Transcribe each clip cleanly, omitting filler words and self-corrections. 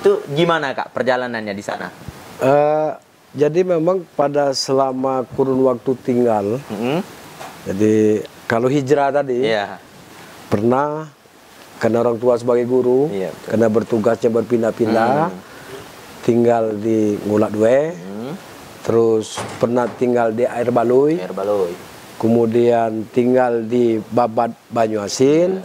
Itu gimana Kak perjalanannya di sana? Jadi memang pada selama kurun waktu tinggal, jadi kalau hijrah tadi, pernah karena orang tua sebagai guru, karena bertugasnya berpindah-pindah, tinggal di Ngulak Due, terus pernah tinggal di Air Baloi, kemudian tinggal di Babat Banyuasin,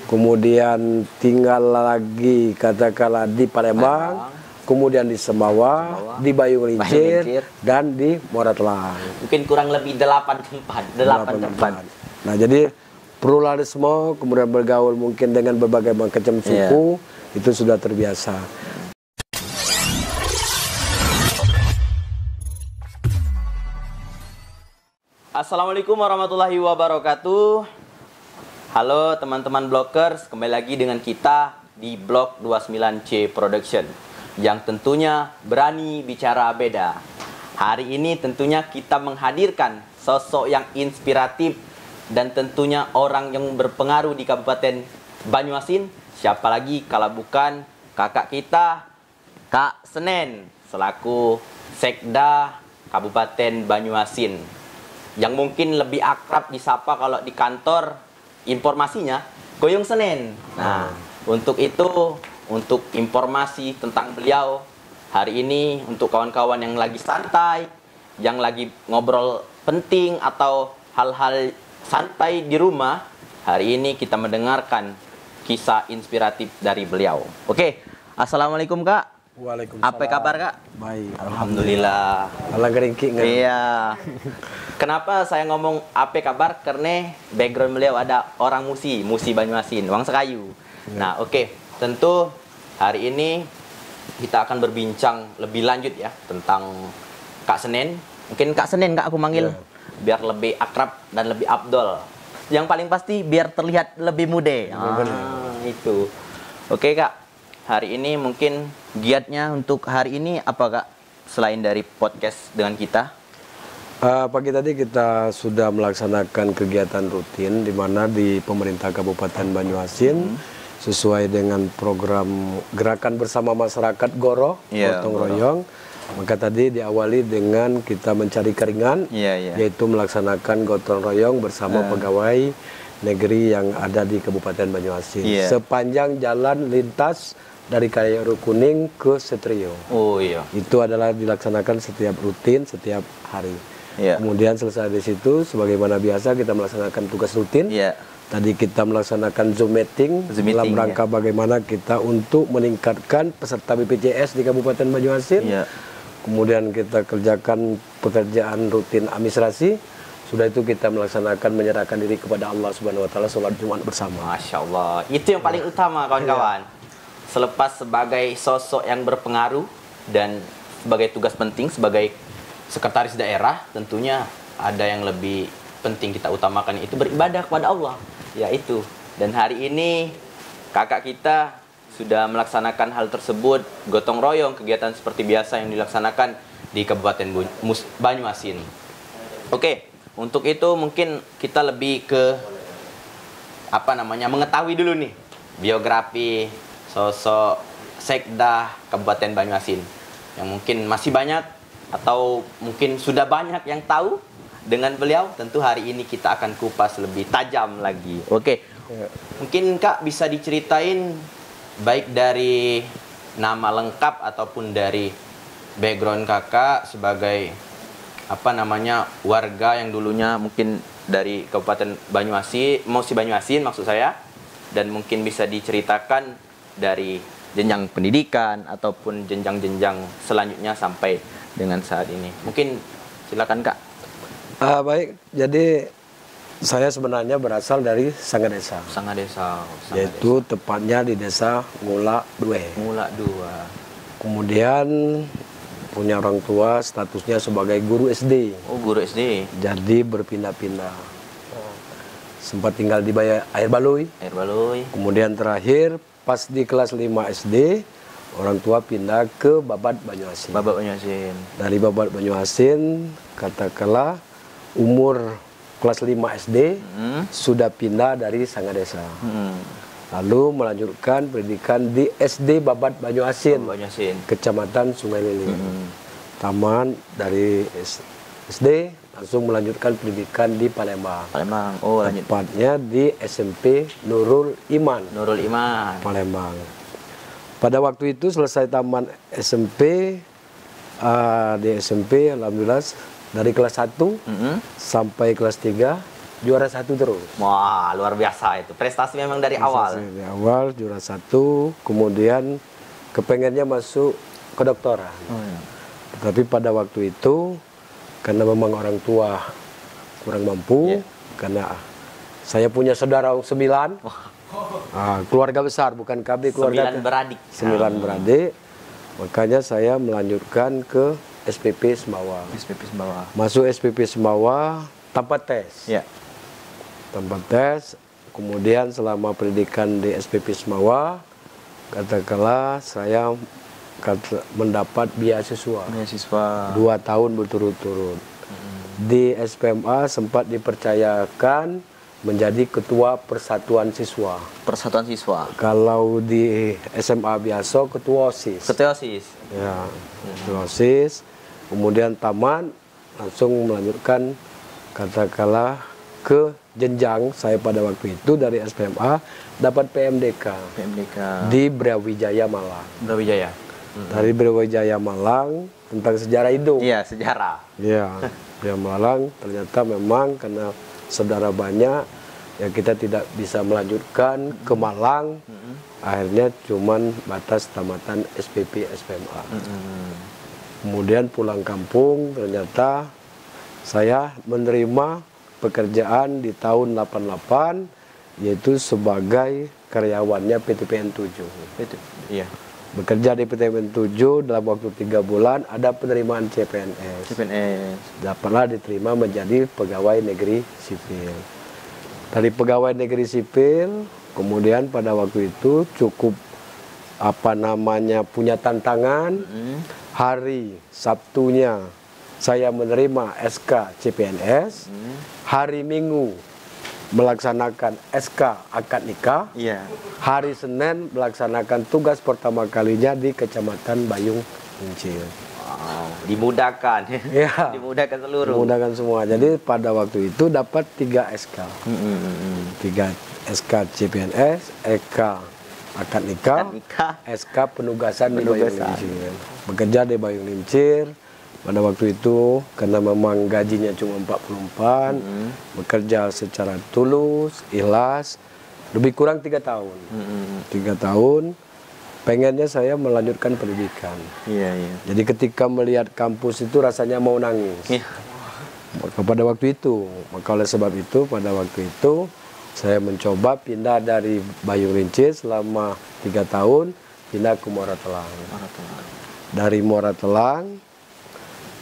kemudian tinggal lagi katakanlah di Palembang, kemudian di Sembawa, di Bayung Lincir, dan di Moratlang. Mungkin kurang lebih 8 tempat. Nah, jadi pluralisme, kemudian bergaul mungkin dengan berbagai macam suku, itu sudah terbiasa. Assalamualaikum warahmatullahi wabarakatuh. Halo teman-teman blogers, kembali lagi dengan kita di Blog 29C Production yang tentunya berani bicara beda. Hari ini tentunya kita menghadirkan sosok yang inspiratif dan tentunya orang yang berpengaruh di Kabupaten Banyuasin. Siapa lagi kalau bukan kakak kita, Kak Senen, selaku Sekda Kabupaten Banyuasin, yang mungkin lebih akrab disapa kalau di kantor informasinya Goyong Senen. Nah, untuk itu, untuk informasi tentang beliau hari ini, untuk kawan-kawan yang lagi santai, yang lagi ngobrol penting atau hal-hal santai di rumah, hari ini kita mendengarkan kisah inspiratif dari beliau. Oke, Assalamualaikum Kak. Waalaikumsalam. Apa kabar Kak? Baik, Alhamdulillah. Allah geringki. Iya. Kenapa saya ngomong apa kabar? Karena background beliau ada orang Musi Banyuasin, Wang Sekayu. Nah, oke. Tentu hari ini kita akan berbincang lebih lanjut ya tentang Kak Senen. Mungkin Kak Senen Kak aku manggil biar lebih akrab dan lebih abdol. Yang paling pasti biar terlihat lebih muda. Itu. Oke Kak. Hari ini mungkin giatnya untuk hari ini apa Kak? Selain dari podcast dengan kita? Pagi tadi kita sudah melaksanakan kegiatan rutin di mana di pemerintah Kabupaten Banyuasin sesuai dengan program gerakan bersama masyarakat Goro, gotong royong. Maka tadi diawali dengan kita mencari keringan, yaitu melaksanakan gotong royong bersama pegawai negeri yang ada di Kabupaten Banyuasin. Sepanjang jalan lintas dari Kaliurang Kuning ke Setrio. Itu adalah dilaksanakan setiap rutin, setiap hari. Kemudian selesai di situ, sebagaimana biasa kita melaksanakan tugas rutin. Tadi kita melaksanakan Zoom meeting dalam rangka bagaimana kita untuk meningkatkan peserta BPJS di Kabupaten Banyuasin. Kemudian kita kerjakan pekerjaan rutin administrasi. Sudah itu kita melaksanakan menyerahkan diri kepada Allah Subhanahu Wa Taala, sholat Jumat bersama. Masya Allah, itu yang paling utama kawan-kawan. Selepas sebagai sosok yang berpengaruh dan sebagai tugas penting sebagai sekretaris daerah, tentunya ada yang lebih penting kita utamakan, itu beribadah kepada Allah. Ya itu. Dan hari ini kakak kita sudah melaksanakan hal tersebut, gotong royong, kegiatan seperti biasa yang dilaksanakan di Kabupaten Banyuasin. Oke, untuk itu mungkin kita lebih ke mengetahui dulu nih biografi sosok Sekda Kabupaten Banyuasin yang mungkin masih banyak atau mungkin sudah banyak yang tahu dengan beliau. Tentu hari ini kita akan kupas lebih tajam lagi. Oke. Mungkin Kak bisa diceritain baik dari nama lengkap ataupun dari background Kakak sebagai warga yang dulunya mungkin dari Kabupaten Banyuasin, Banyuasin maksud saya, dan mungkin bisa diceritakan dari jenjang pendidikan ataupun jenjang-jenjang selanjutnya sampai dengan saat ini. Mungkin silakan Kak. Baik, jadi saya sebenarnya berasal dari Sangadesa. Yaitu tepatnya di desa Ngulak Due. Kemudian punya orang tua statusnya sebagai guru SD. Guru SD. Jadi berpindah-pindah. Sempat tinggal di Air Baloi. Kemudian terakhir pas di kelas 5 SD, orang tua pindah ke Babat Banyuasin. Dari Babat Banyuasin, katakanlah umur kelas 5 SD sudah pindah dari Sangadesa. Lalu melanjutkan pendidikan di SD Babat Banyuasin, Banyuasin. Kecamatan Sungai Liling. Taman dari SD langsung melanjutkan pendidikan di Palembang. Palembang. Oh, lanjut. Tepatnya di SMP Nurul Iman, Nurul Iman. Palembang. Pada waktu itu selesai taman SMP, di SMP alhamdulillah dari kelas 1 sampai kelas 3 juara 1 terus. Wah, luar biasa itu. Prestasi memang dari awal. Dari awal juara 1, kemudian kepengennya masuk kedokteran. Tapi pada waktu itu karena memang orang tua kurang mampu, karena saya punya saudara 9, keluarga besar, bukan KB, keluarga 9 beradik. 9 beradik, makanya saya melanjutkan ke SPP Semawa. SPP Semawa. Masuk SPP Semawa tanpa tes. Ya. Tanpa tes, kemudian selama pendidikan di SPP Semawa, katakanlah saya mendapat beasiswa. 2 tahun berturut-turut. Di SPMA sempat dipercayakan menjadi ketua Persatuan Siswa. Persatuan Siswa. Kalau di SMA biasa ketua OSIS. Ketua OSIS. Ya, ketua OSIS. Kemudian tamat, langsung melanjutkan katakanlah ke jenjang saya pada waktu itu dari SPMA dapat PMDK. Di Brawijaya Malang. Brawijaya. Dari Brawijaya Malang tentang sejarah hidup. Iya, sejarah. Iya, Brawijaya Malang ternyata memang karena saudara banyak ya kita tidak bisa melanjutkan ke Malang. Akhirnya cuman batas tamatan SPP SPMA. Kemudian pulang kampung ternyata saya menerima pekerjaan di tahun 88 yaitu sebagai karyawannya PTPN 7. Iya. Bekerja di PTPN 7 dalam waktu 3 bulan ada penerimaan CPNS. Dapatlah diterima menjadi pegawai negeri sipil. Dari pegawai negeri sipil kemudian pada waktu itu cukup punya tantangan. Hari Sabtunya saya menerima SK CPNS, hari Minggu melaksanakan SK akad nikah, hari Senin melaksanakan tugas pertama kalinya di Kecamatan Bayung Lincir. Wow, dimudahkan. Ya, dimudahkan seluruh. Dimudahkan semua. Jadi pada waktu itu dapat 3 SK. 3 SK CPNS, SK akad nikah, SK penugasan di Bayung Lincir. Bekerja di Bayung Lincir. Pada waktu itu karena memang gajinya cuma 44, bekerja secara tulus, ikhlas, lebih kurang 3 tahun. 3 tahun, pengennya saya melanjutkan pendidikan. Jadi ketika melihat kampus itu rasanya mau nangis. Maka pada waktu itu, oleh sebab itu pada waktu itu saya mencoba pindah dari Bayung Lincir selama 3 tahun, pindah ke Muara Telang. Dari Muara Telang,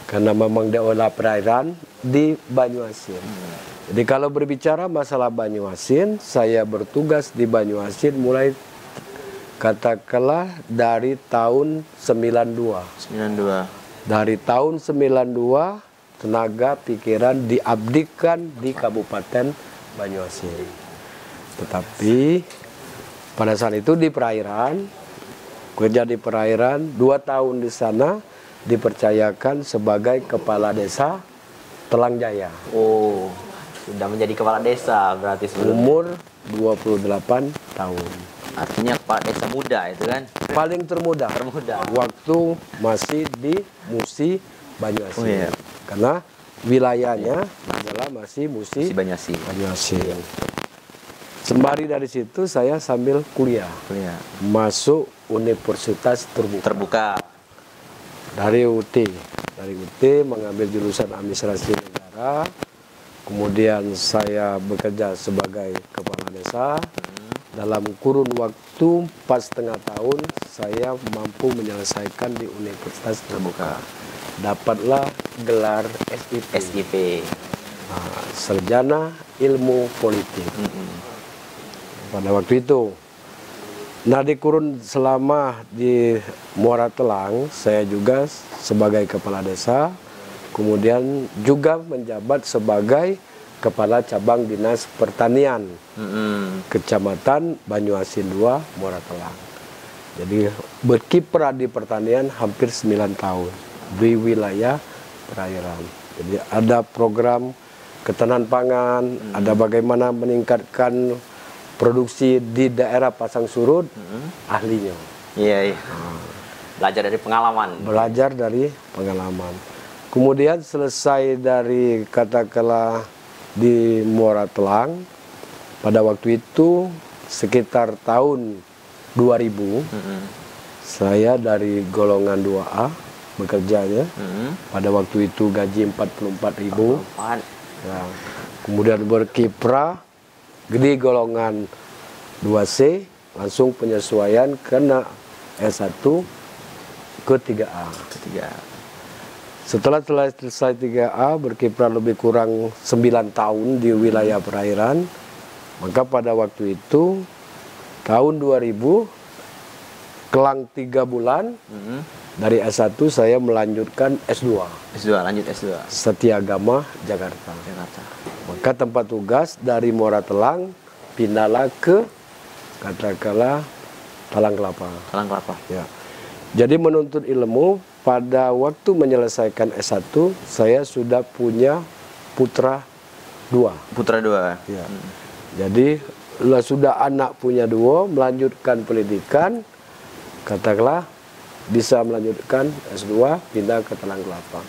karena memang daerah perairan di Banyuasin. Jadi kalau berbicara masalah Banyuasin, saya bertugas di Banyuasin mulai katakanlah dari tahun 92. Dari tahun 92, tenaga pikiran diabdikan di Kabupaten Banyuasin. Tetapi pada saat itu di perairan, kerja di perairan, 2 tahun di sana, dipercayakan sebagai kepala desa Telang Jaya. Oh, sudah menjadi kepala desa berarti sebelumnya. Umur 28 tahun. Artinya kepala desa muda itu kan? Paling termuda. Waktu masih di Musi Banyuasin. Karena wilayahnya adalah masih Musi Banyuasin. Sembari dari situ saya sambil kuliah. Masuk Universitas Terbuka. Dari UT mengambil jurusan administrasi negara, kemudian saya bekerja sebagai kepala desa. Dalam kurun waktu 4,5 tahun saya mampu menyelesaikan di Universitas Terbuka. Dapatlah gelar SIP. Sarjana Ilmu Politik. Pada waktu itu. Nah, di kurun selama di Muara Telang, saya juga sebagai kepala desa, kemudian juga menjabat sebagai Kepala Cabang Dinas Pertanian Kecamatan Banyuasin 2, Muara Telang. Jadi berkiprah di pertanian hampir 9 tahun di wilayah perairan. Jadi ada program ketahanan pangan, ada bagaimana meningkatkan produksi di daerah pasang surut, ahlinya. Iya, iya. Belajar dari pengalaman. Belajar dari pengalaman. Kemudian selesai dari katakanlah di Muara Telang, pada waktu itu sekitar tahun 2000, saya dari golongan 2A bekerjanya. Pada waktu itu gaji 44.000. Ya. Kemudian berkiprah di golongan 2C, langsung penyesuaian kena S1 ke 3A. Setelah selesai 3A, berkiprah lebih kurang 9 tahun di wilayah perairan. Maka pada waktu itu, tahun 2000, kelang 3 bulan, dari S1 saya melanjutkan S2. Lanjut S2. Setiagama, Jakarta. Maka tempat tugas dari Muara Telang, pindahlah ke, katakanlah, Talang Kelapa. Ya. Jadi menuntut ilmu, pada waktu menyelesaikan S1, saya sudah punya putra 2. Ya. Jadi sudah anak punya 2, melanjutkan pendidikan, katakanlah bisa melanjutkan S2, pindah ke Talang Kelapa.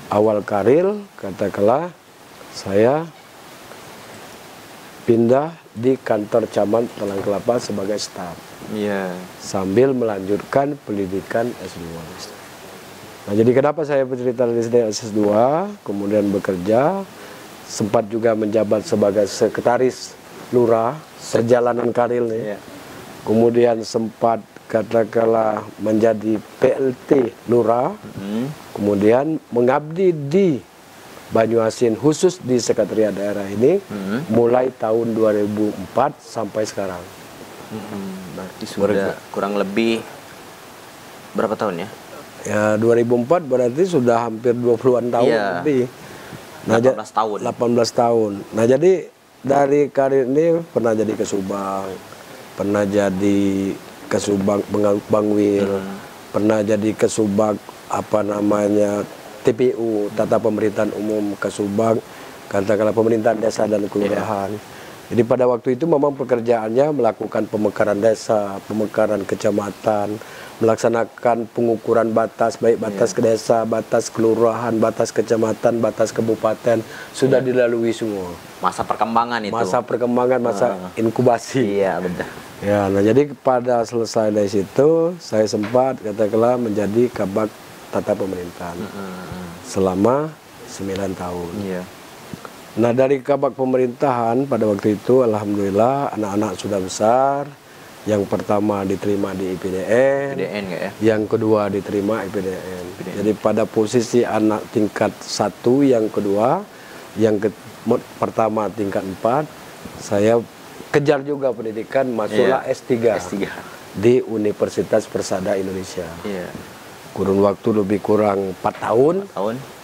Awal karir, katakanlah saya pindah di kantor camat Talang Kelapa sebagai staf. Sambil melanjutkan pendidikan S2. Nah, jadi kenapa saya bercerita dari S2, kemudian bekerja, sempat juga menjabat sebagai sekretaris lurah, perjalanan karir nih. Kemudian sempat katakanlah menjadi PLT lurah, kemudian mengabdi di Banyuasin khusus di sekretariat daerah ini mulai tahun 2004 sampai sekarang. Berarti sudah kurang lebih berapa tahun ya? Ya 2004 berarti sudah hampir 20-an tahun lebih. Nah, 18 tahun. 18 tahun. Nah, jadi dari karir ini pernah jadi ke Subang, pernah jadi ke Subang Bangwil, pernah jadi ke Subang TPU, Tata Pemerintahan Umum ke Subang, katakanlah pemerintahan desa dan kelurahan. Jadi pada waktu itu memang pekerjaannya melakukan pemekaran desa, pemekaran kecamatan, melaksanakan pengukuran batas, baik batas ke desa, batas kelurahan, batas kecamatan, batas kabupaten, sudah dilalui semua. Masa perkembangan itu. Masa perkembangan, masa inkubasi. Iya, benar. Ya, nah jadi pada selesai dari situ, saya sempat katakanlah menjadi kabag tata pemerintahan selama 9 tahun. Nah, dari kabag pemerintahan pada waktu itu, alhamdulillah anak-anak sudah besar. Yang pertama diterima di IPDN, yang kedua diterima IPDN. Jadi pada posisi anak tingkat 1, yang kedua, pertama tingkat 4, saya kejar juga pendidikan, masuklah S3 di Universitas Persada Indonesia. Kurun waktu lebih kurang 4 tahun.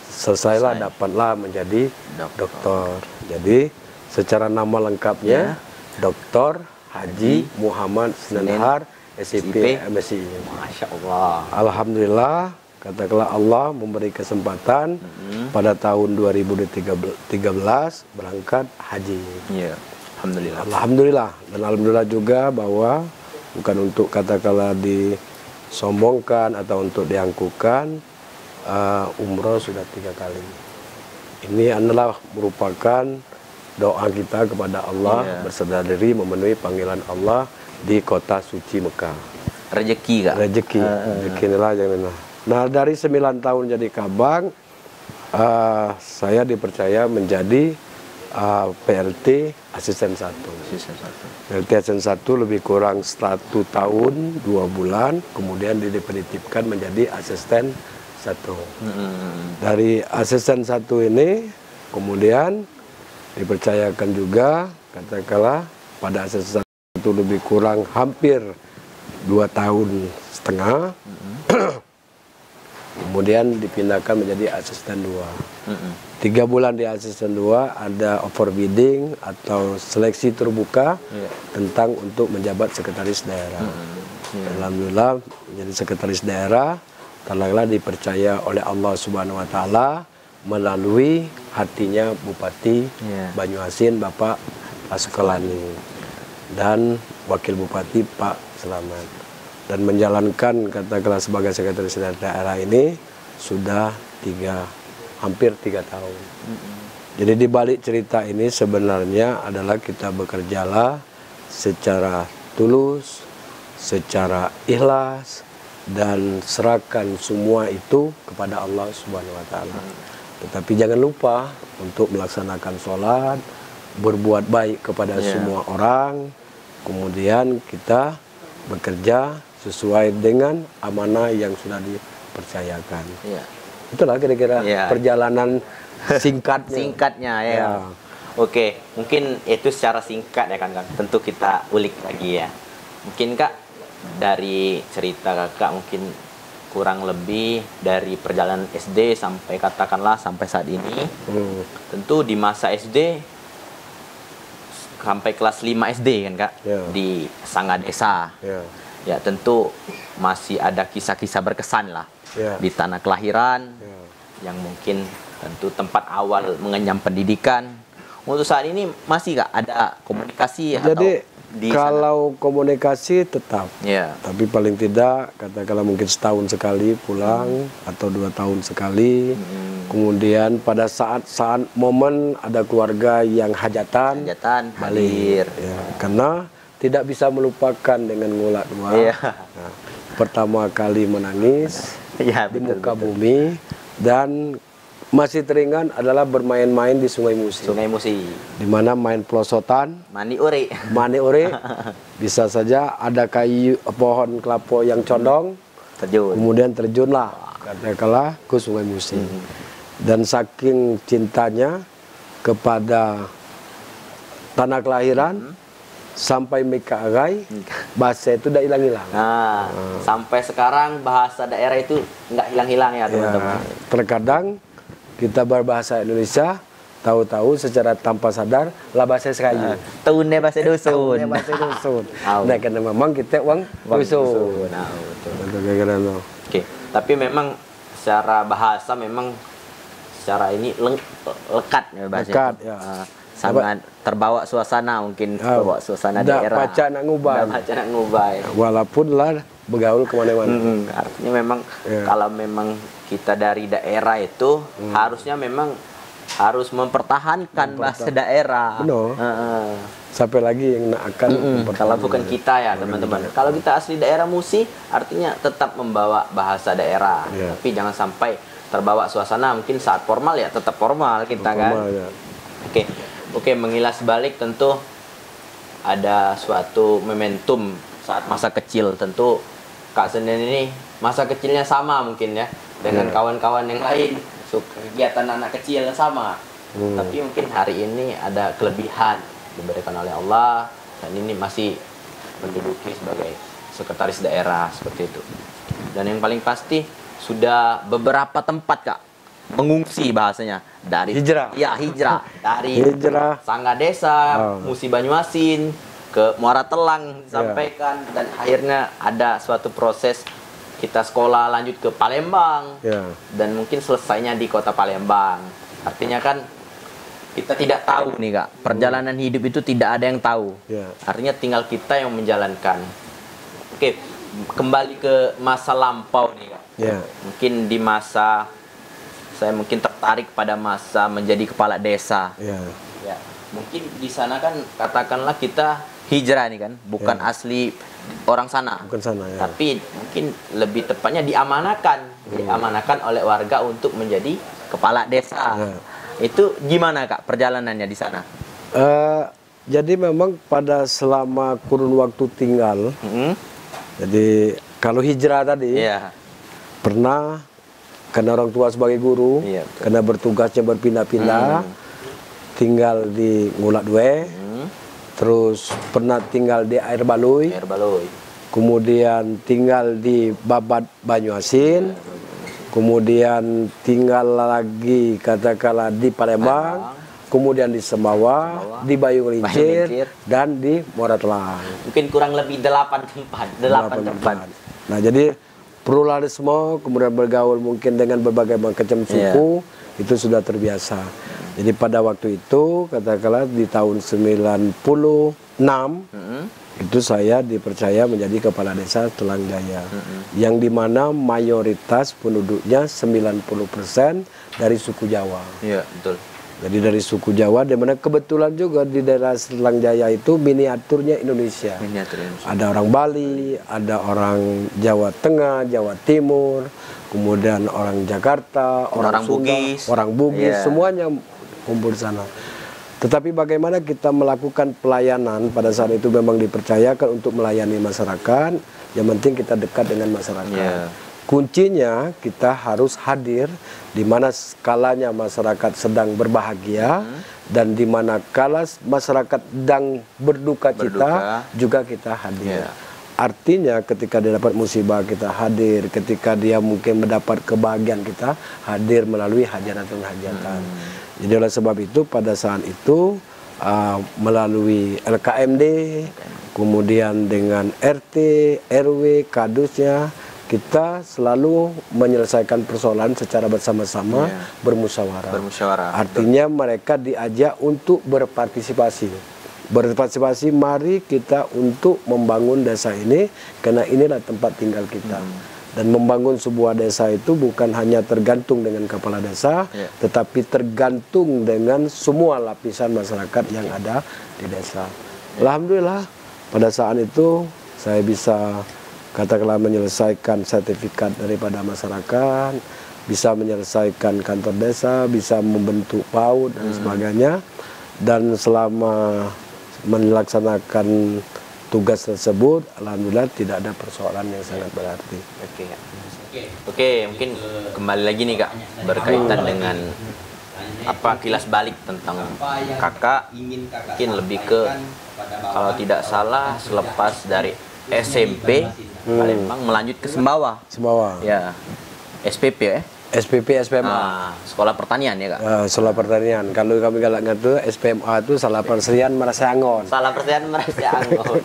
Selesailah, dapatlah menjadi doktor. Jadi secara nama lengkapnya Dr. Haji Muhammad Senenhar, SIP, MSI. Masya Allah. Alhamdulillah, katakanlah Allah memberi kesempatan pada tahun 2013 berangkat haji. Alhamdulillah. Alhamdulillah, dan alhamdulillah juga bahwa bukan untuk katakanlah disombongkan atau untuk diangkuhkan, umroh sudah 3 kali. Ini adalah merupakan doa kita kepada Allah, berserah diri memenuhi panggilan Allah di kota suci Mekah. Rezeki, Kak? Rezeki inilah yang ini. Nah, dari 9 tahun jadi kabag, saya dipercaya menjadi PLT asisten 1. PLT asisten 1 lebih kurang 1 tahun 2 bulan, kemudian dipenitipkan menjadi asisten 1. Dari asisten 1 ini kemudian dipercayakan juga katakanlah pada asisten 1 lebih kurang hampir 2 tahun setengah Kemudian dipindahkan menjadi asisten 2. 3 bulan di asisten 2 ada overbidding atau seleksi terbuka tentang untuk menjabat sekretaris daerah. Alhamdulillah menjadi sekretaris daerah, telah dipercaya oleh Allah Subhanahu wa taala melalui hatinya Bupati Banyuasin Bapak Askolani dan Wakil Bupati Pak Selamat. Dan menjalankan katakanlah sebagai sekretaris daerah ini sudah hampir 3 tahun. Jadi di balik cerita ini sebenarnya adalah kita bekerjalah secara tulus, secara ikhlas, dan serahkan semua itu kepada Allah Subhanahu wa taala. Tetapi jangan lupa untuk melaksanakan sholat, berbuat baik kepada semua orang, kemudian kita bekerja sesuai dengan amanah yang sudah dipercayakan. Itulah kira-kira perjalanan singkatnya. Ya. Oke, mungkin itu secara singkat ya kan. Tentu kita ulik lagi ya. Mungkin Kak, dari cerita Kakak mungkin kurang lebih dari perjalanan SD sampai katakanlah sampai saat ini. Tentu di masa SD sampai kelas 5 SD kan Kak, di Sangga Desa. Ya tentu masih ada kisah-kisah berkesan lah di tanah kelahiran yang mungkin tentu tempat awal mengenyam pendidikan. Untuk saat ini masih Kak ada komunikasi? Jadi di kalau sana? Komunikasi tetap, tapi paling tidak katakanlah mungkin setahun sekali pulang atau 2 tahun sekali. Kemudian pada saat momen ada keluarga yang hajatan hadir. Karena tidak bisa melupakan dengan ngulak 2. Nah, pertama kali menangis di muka bumi, dan masih teringat adalah bermain-main di Sungai Musi. Di mana main pelosotan, mani uri. Bisa saja ada pohon kelapa yang condong, kemudian terjunlah katakanlah ke Sungai Musi. Dan saking cintanya kepada tanah kelahiran, sampai Mika Agai, bahasa itu tidak hilang-hilang. Sampai sekarang bahasa daerah itu nggak hilang-hilang ya teman-teman. Terkadang kita berbahasa Indonesia, tahu-tahu secara tanpa sadar lah bahasa Sekayu. Tahunnya bahasa dusun. Nah, karena memang kita uang dusun. Oke, tapi memang secara bahasa memang secara ini lekat ya bahasa. Sangat terbawa suasana mungkin, terbawa suasana daerah. Baca nak ngubah. Walaupun lah bergaul kemana-mana. Artinya memang kalau memang kita dari daerah itu harusnya memang harus mempertahankan bahasa daerah. Benar. Sampai lagi yang akan kalau bukan kita ya teman-teman. Kalau kita asli daerah Musi, artinya tetap membawa bahasa daerah. Tapi jangan sampai terbawa suasana. Mungkin saat formal ya tetap formal kita kan. Oke, mengilas balik tentu ada suatu momentum saat masa kecil. Tentu Kak Senen ini masa kecilnya sama mungkin ya dengan kawan-kawan yang lain, kegiatan anak kecil sama. Tapi mungkin hari ini ada kelebihan diberikan oleh Allah, dan ini masih menduduki sebagai sekretaris daerah seperti itu. Dan yang paling pasti sudah beberapa tempat Kak mengungsi bahasanya dari hijrah dari Sangga Desa, Musi Banyuasin ke Muara Telang disampaikan, dan akhirnya ada suatu proses kita sekolah lanjut ke Palembang, dan mungkin selesainya di kota Palembang. Artinya kan kita tidak tahu nih Kak, perjalanan hidup itu tidak ada yang tahu. Artinya tinggal kita yang menjalankan. Oke, kembali ke masa lampau nih Kak. Mungkin di masa saya mungkin tertarik pada masa menjadi kepala desa. Mungkin di sana kan katakanlah kita hijrah nih kan, bukan asli orang sana. Tapi mungkin lebih tepatnya diamanakan oleh warga untuk menjadi kepala desa. Itu gimana Kak perjalanannya di sana? Jadi memang pada selama kurun waktu tinggal, jadi kalau hijrah tadi pernah karena orang tua sebagai guru, karena bertugasnya berpindah-pindah, tinggal di Ngulak 2, terus pernah tinggal di Air Baloi, kemudian tinggal di Babat Banyuasin, kemudian tinggal lagi katakanlah di Palembang, kemudian di Semawa, di Bayung Lincir, dan di Moratlang. Mungkin kurang lebih 8 tempat. 8 tempat. Nah, jadi pluralisme, kemudian bergaul mungkin dengan berbagai macam suku, itu sudah terbiasa. Jadi pada waktu itu, katakanlah di tahun 96, itu saya dipercaya menjadi Kepala Desa Tulang Jaya. Yang dimana mayoritas penduduknya 90% dari suku Jawa. Iya, betul. Jadi dari suku Jawa, dimana kebetulan juga di daerah Tulang Jaya itu miniaturnya Indonesia. Ada orang Bali, ada orang Jawa Tengah, Jawa Timur, kemudian orang Jakarta, orang Sunda, orang Bugis, semuanya kumpul di sana. Tetapi bagaimana kita melakukan pelayanan pada saat itu memang dipercayakan untuk melayani masyarakat, yang penting kita dekat dengan masyarakat. Kuncinya kita harus hadir di mana skalanya masyarakat sedang berbahagia dan di mana kala masyarakat sedang berduka cita juga kita hadir. Artinya ketika dia dapat musibah kita hadir, ketika dia mungkin mendapat kebahagiaan kita hadir melalui hajatan-hajatan. Jadi oleh sebab itu pada saat itu melalui LKMD, kemudian dengan RT, RW, kadusnya, kita selalu menyelesaikan persoalan secara bersama-sama, bermusyawarah. Artinya mereka diajak untuk berpartisipasi. Berpartisipasi, mari kita untuk membangun desa ini, karena inilah tempat tinggal kita. Dan membangun sebuah desa itu bukan hanya tergantung dengan kepala desa, tetapi tergantung dengan semua lapisan masyarakat yang ada di desa. Alhamdulillah, pada saat itu saya bisa katakanlah menyelesaikan sertifikat daripada masyarakat, bisa menyelesaikan kantor desa, bisa membentuk PAUD dan sebagainya. Dan selama melaksanakan tugas tersebut, alhamdulillah tidak ada persoalan yang sangat berarti. Oke, mungkin kembali lagi nih Kak, berkaitan dengan apa kilas balik tentang Kakak, mungkin lebih ke kalau tidak salah selepas dari SMP Palembang melanjut ke Semawa. Ya. SPP ya? SPP SPMA. Sekolah pertanian ya Kak? Sekolah pertanian. Kalau kami galak itu SPMA itu salah perserian Merasa Angon. Salah perserian Merasa Angon.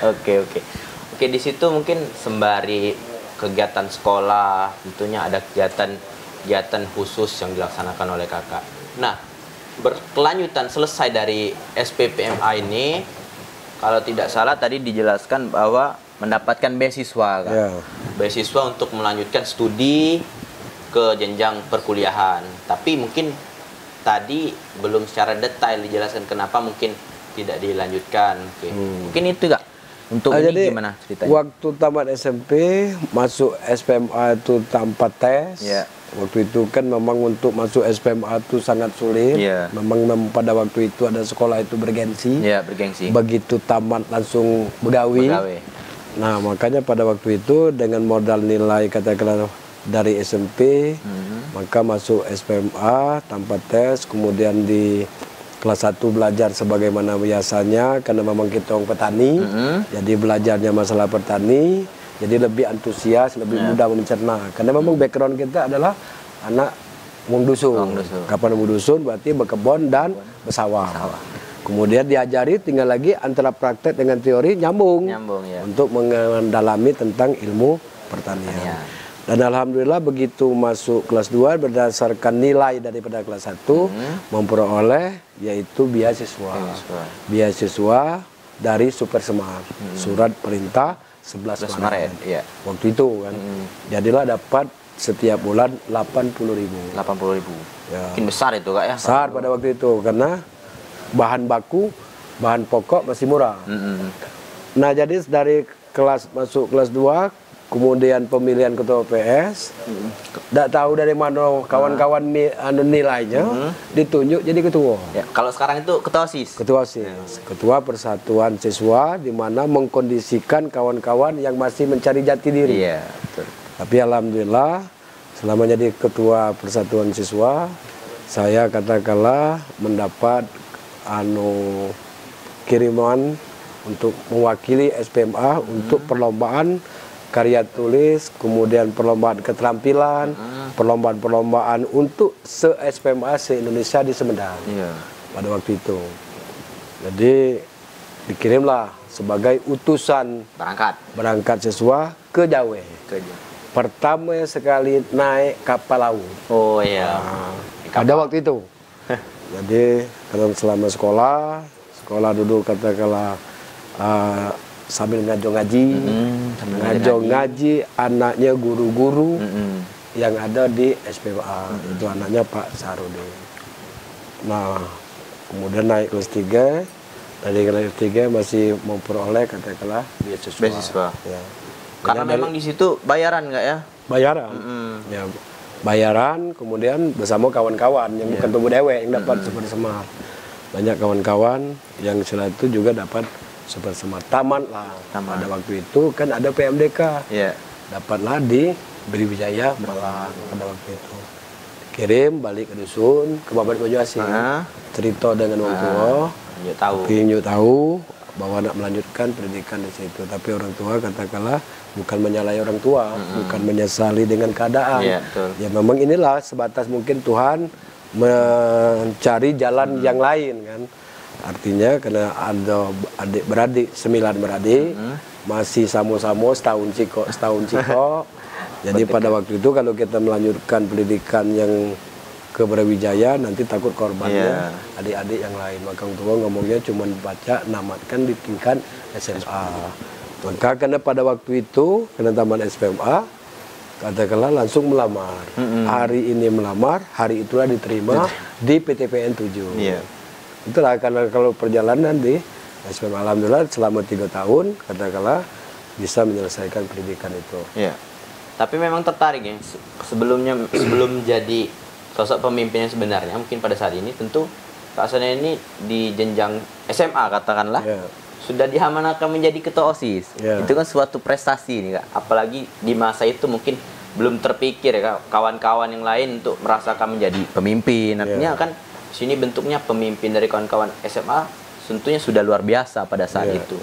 Oke, di situ mungkin sembari kegiatan sekolah, tentunya ada kegiatan khusus yang dilaksanakan oleh Kakak. Nah, berkelanjutan selesai dari SPPMA ini, kalau tidak salah tadi dijelaskan bahwa mendapatkan beasiswa kan? Beasiswa untuk melanjutkan studi ke jenjang perkuliahan. Tapi mungkin tadi belum secara detail dijelaskan kenapa mungkin tidak dilanjutkan. Mungkin itu Kak. Untuk ini jadi, gimana ceritanya? Waktu tamat SMP masuk SPMA itu tanpa tes. Waktu itu kan memang untuk masuk SPMA itu sangat sulit. Memang pada waktu itu ada sekolah itu bergengsi. Begitu tamat langsung begawi. Nah, makanya pada waktu itu dengan modal nilai katakanlah dari SMP, maka masuk SPMA tanpa tes, kemudian di kelas 1 belajar sebagaimana biasanya, karena memang kita orang petani, jadi belajarnya masalah petani, jadi lebih antusias, lebih mudah mencerna, karena memang background kita adalah anak wong dusun. Kapan wong dusun berarti berkebun dan bersawah. Kemudian diajari tinggal lagi antara praktek dengan teori nyambung untuk mendalami tentang ilmu pertanian. Dan alhamdulillah begitu masuk kelas 2 berdasarkan nilai daripada kelas 1 memperoleh yaitu beasiswa dari Super Semar. Surat perintah 11 Maret. Waktu itu kan. Jadilah dapat setiap bulan 80.000. Mungkin besar itu Kak ya? Besar pada waktu itu karena bahan baku, bahan pokok masih murah. Nah, jadi dari masuk kelas 2, kemudian pemilihan ketua PS, tidak tahu dari mana kawan-kawan nilainya, ditunjuk jadi ketua. Kalau sekarang itu ketua OSIS? Ketua OSIS, ketua Persatuan Siswa, di mana mengkondisikan kawan-kawan yang masih mencari jati diri. Tapi alhamdulillah, selama jadi ketua Persatuan Siswa, saya katakanlah mendapat kiriman untuk mewakili SPMA untuk perlombaan karya tulis, kemudian perlombaan keterampilan, perlombaan-perlombaan untuk se-SPMA se-Indonesia di Sumedang pada waktu itu. Jadi dikirimlah sebagai utusan berangkat siswa ke Jawa. Pertama sekali naik kapal laut. Oh iya. Pada waktu itu. Jadi kalau selama sekolah duduk katakanlah sambil ngaji, anaknya guru-guru yang ada di SPMA, itu anaknya Pak Sarudi. Nah, kemudian naik kelas 3, dari kelas 3 masih memperoleh katakanlah beasiswa. Ya. Karena memang di situ bayaran nggak ya? Bayaran, ya bayaran, kemudian bersama kawan-kawan yang bukan tumbuh dewek yang dapat super semar. Banyak kawan-kawan yang setelah itu juga dapat super semar. Tamat lah. Pada waktu itu kan ada PMDK. Dapatlah di Brawijaya Malang pada waktu itu. Kirim balik ke dusun, ke Babat Banyuasin. Cerita dengan orang tua. Nyuk tahu bahwa nak melanjutkan pendidikan di situ. Tapi orang tua katakanlah bukan menyalahi orang tua, bukan menyesali dengan keadaan. Ya memang inilah sebatas mungkin Tuhan mencari jalan yang lain kan. Artinya karena ada adik-beradik, 9 beradik, masih sama-sama setahun ciko. Jadi pada waktu itu kalau kita melanjutkan pendidikan yang ke Brawijaya nanti takut korbannya adik-adik yang lain. Maka orang tua ngomongnya cuma baca namatkan di tingkat SMA. Maka karena pada waktu itu karena taman SPMA katakanlah langsung melamar. Hari ini melamar, hari itulah diterima di PTPN 7. Itulah karena kalau perjalanan di SPMA alhamdulillah selama 3 tahun katakanlah bisa menyelesaikan pendidikan itu. Tapi memang tertarik ya sebelum jadi sosok pemimpin yang sebenarnya mungkin pada saat ini tentu Kak Sonia ini di jenjang SMA katakanlah sudah diamanakan menjadi ketua OSIS. Itu kan suatu prestasi nih Kak. Apalagi di masa itu mungkin belum terpikir ya kawan-kawan yang lain untuk merasakan menjadi pemimpin. Artinya kan sini bentuknya pemimpin dari kawan-kawan SMA tentunya sudah luar biasa pada saat itu.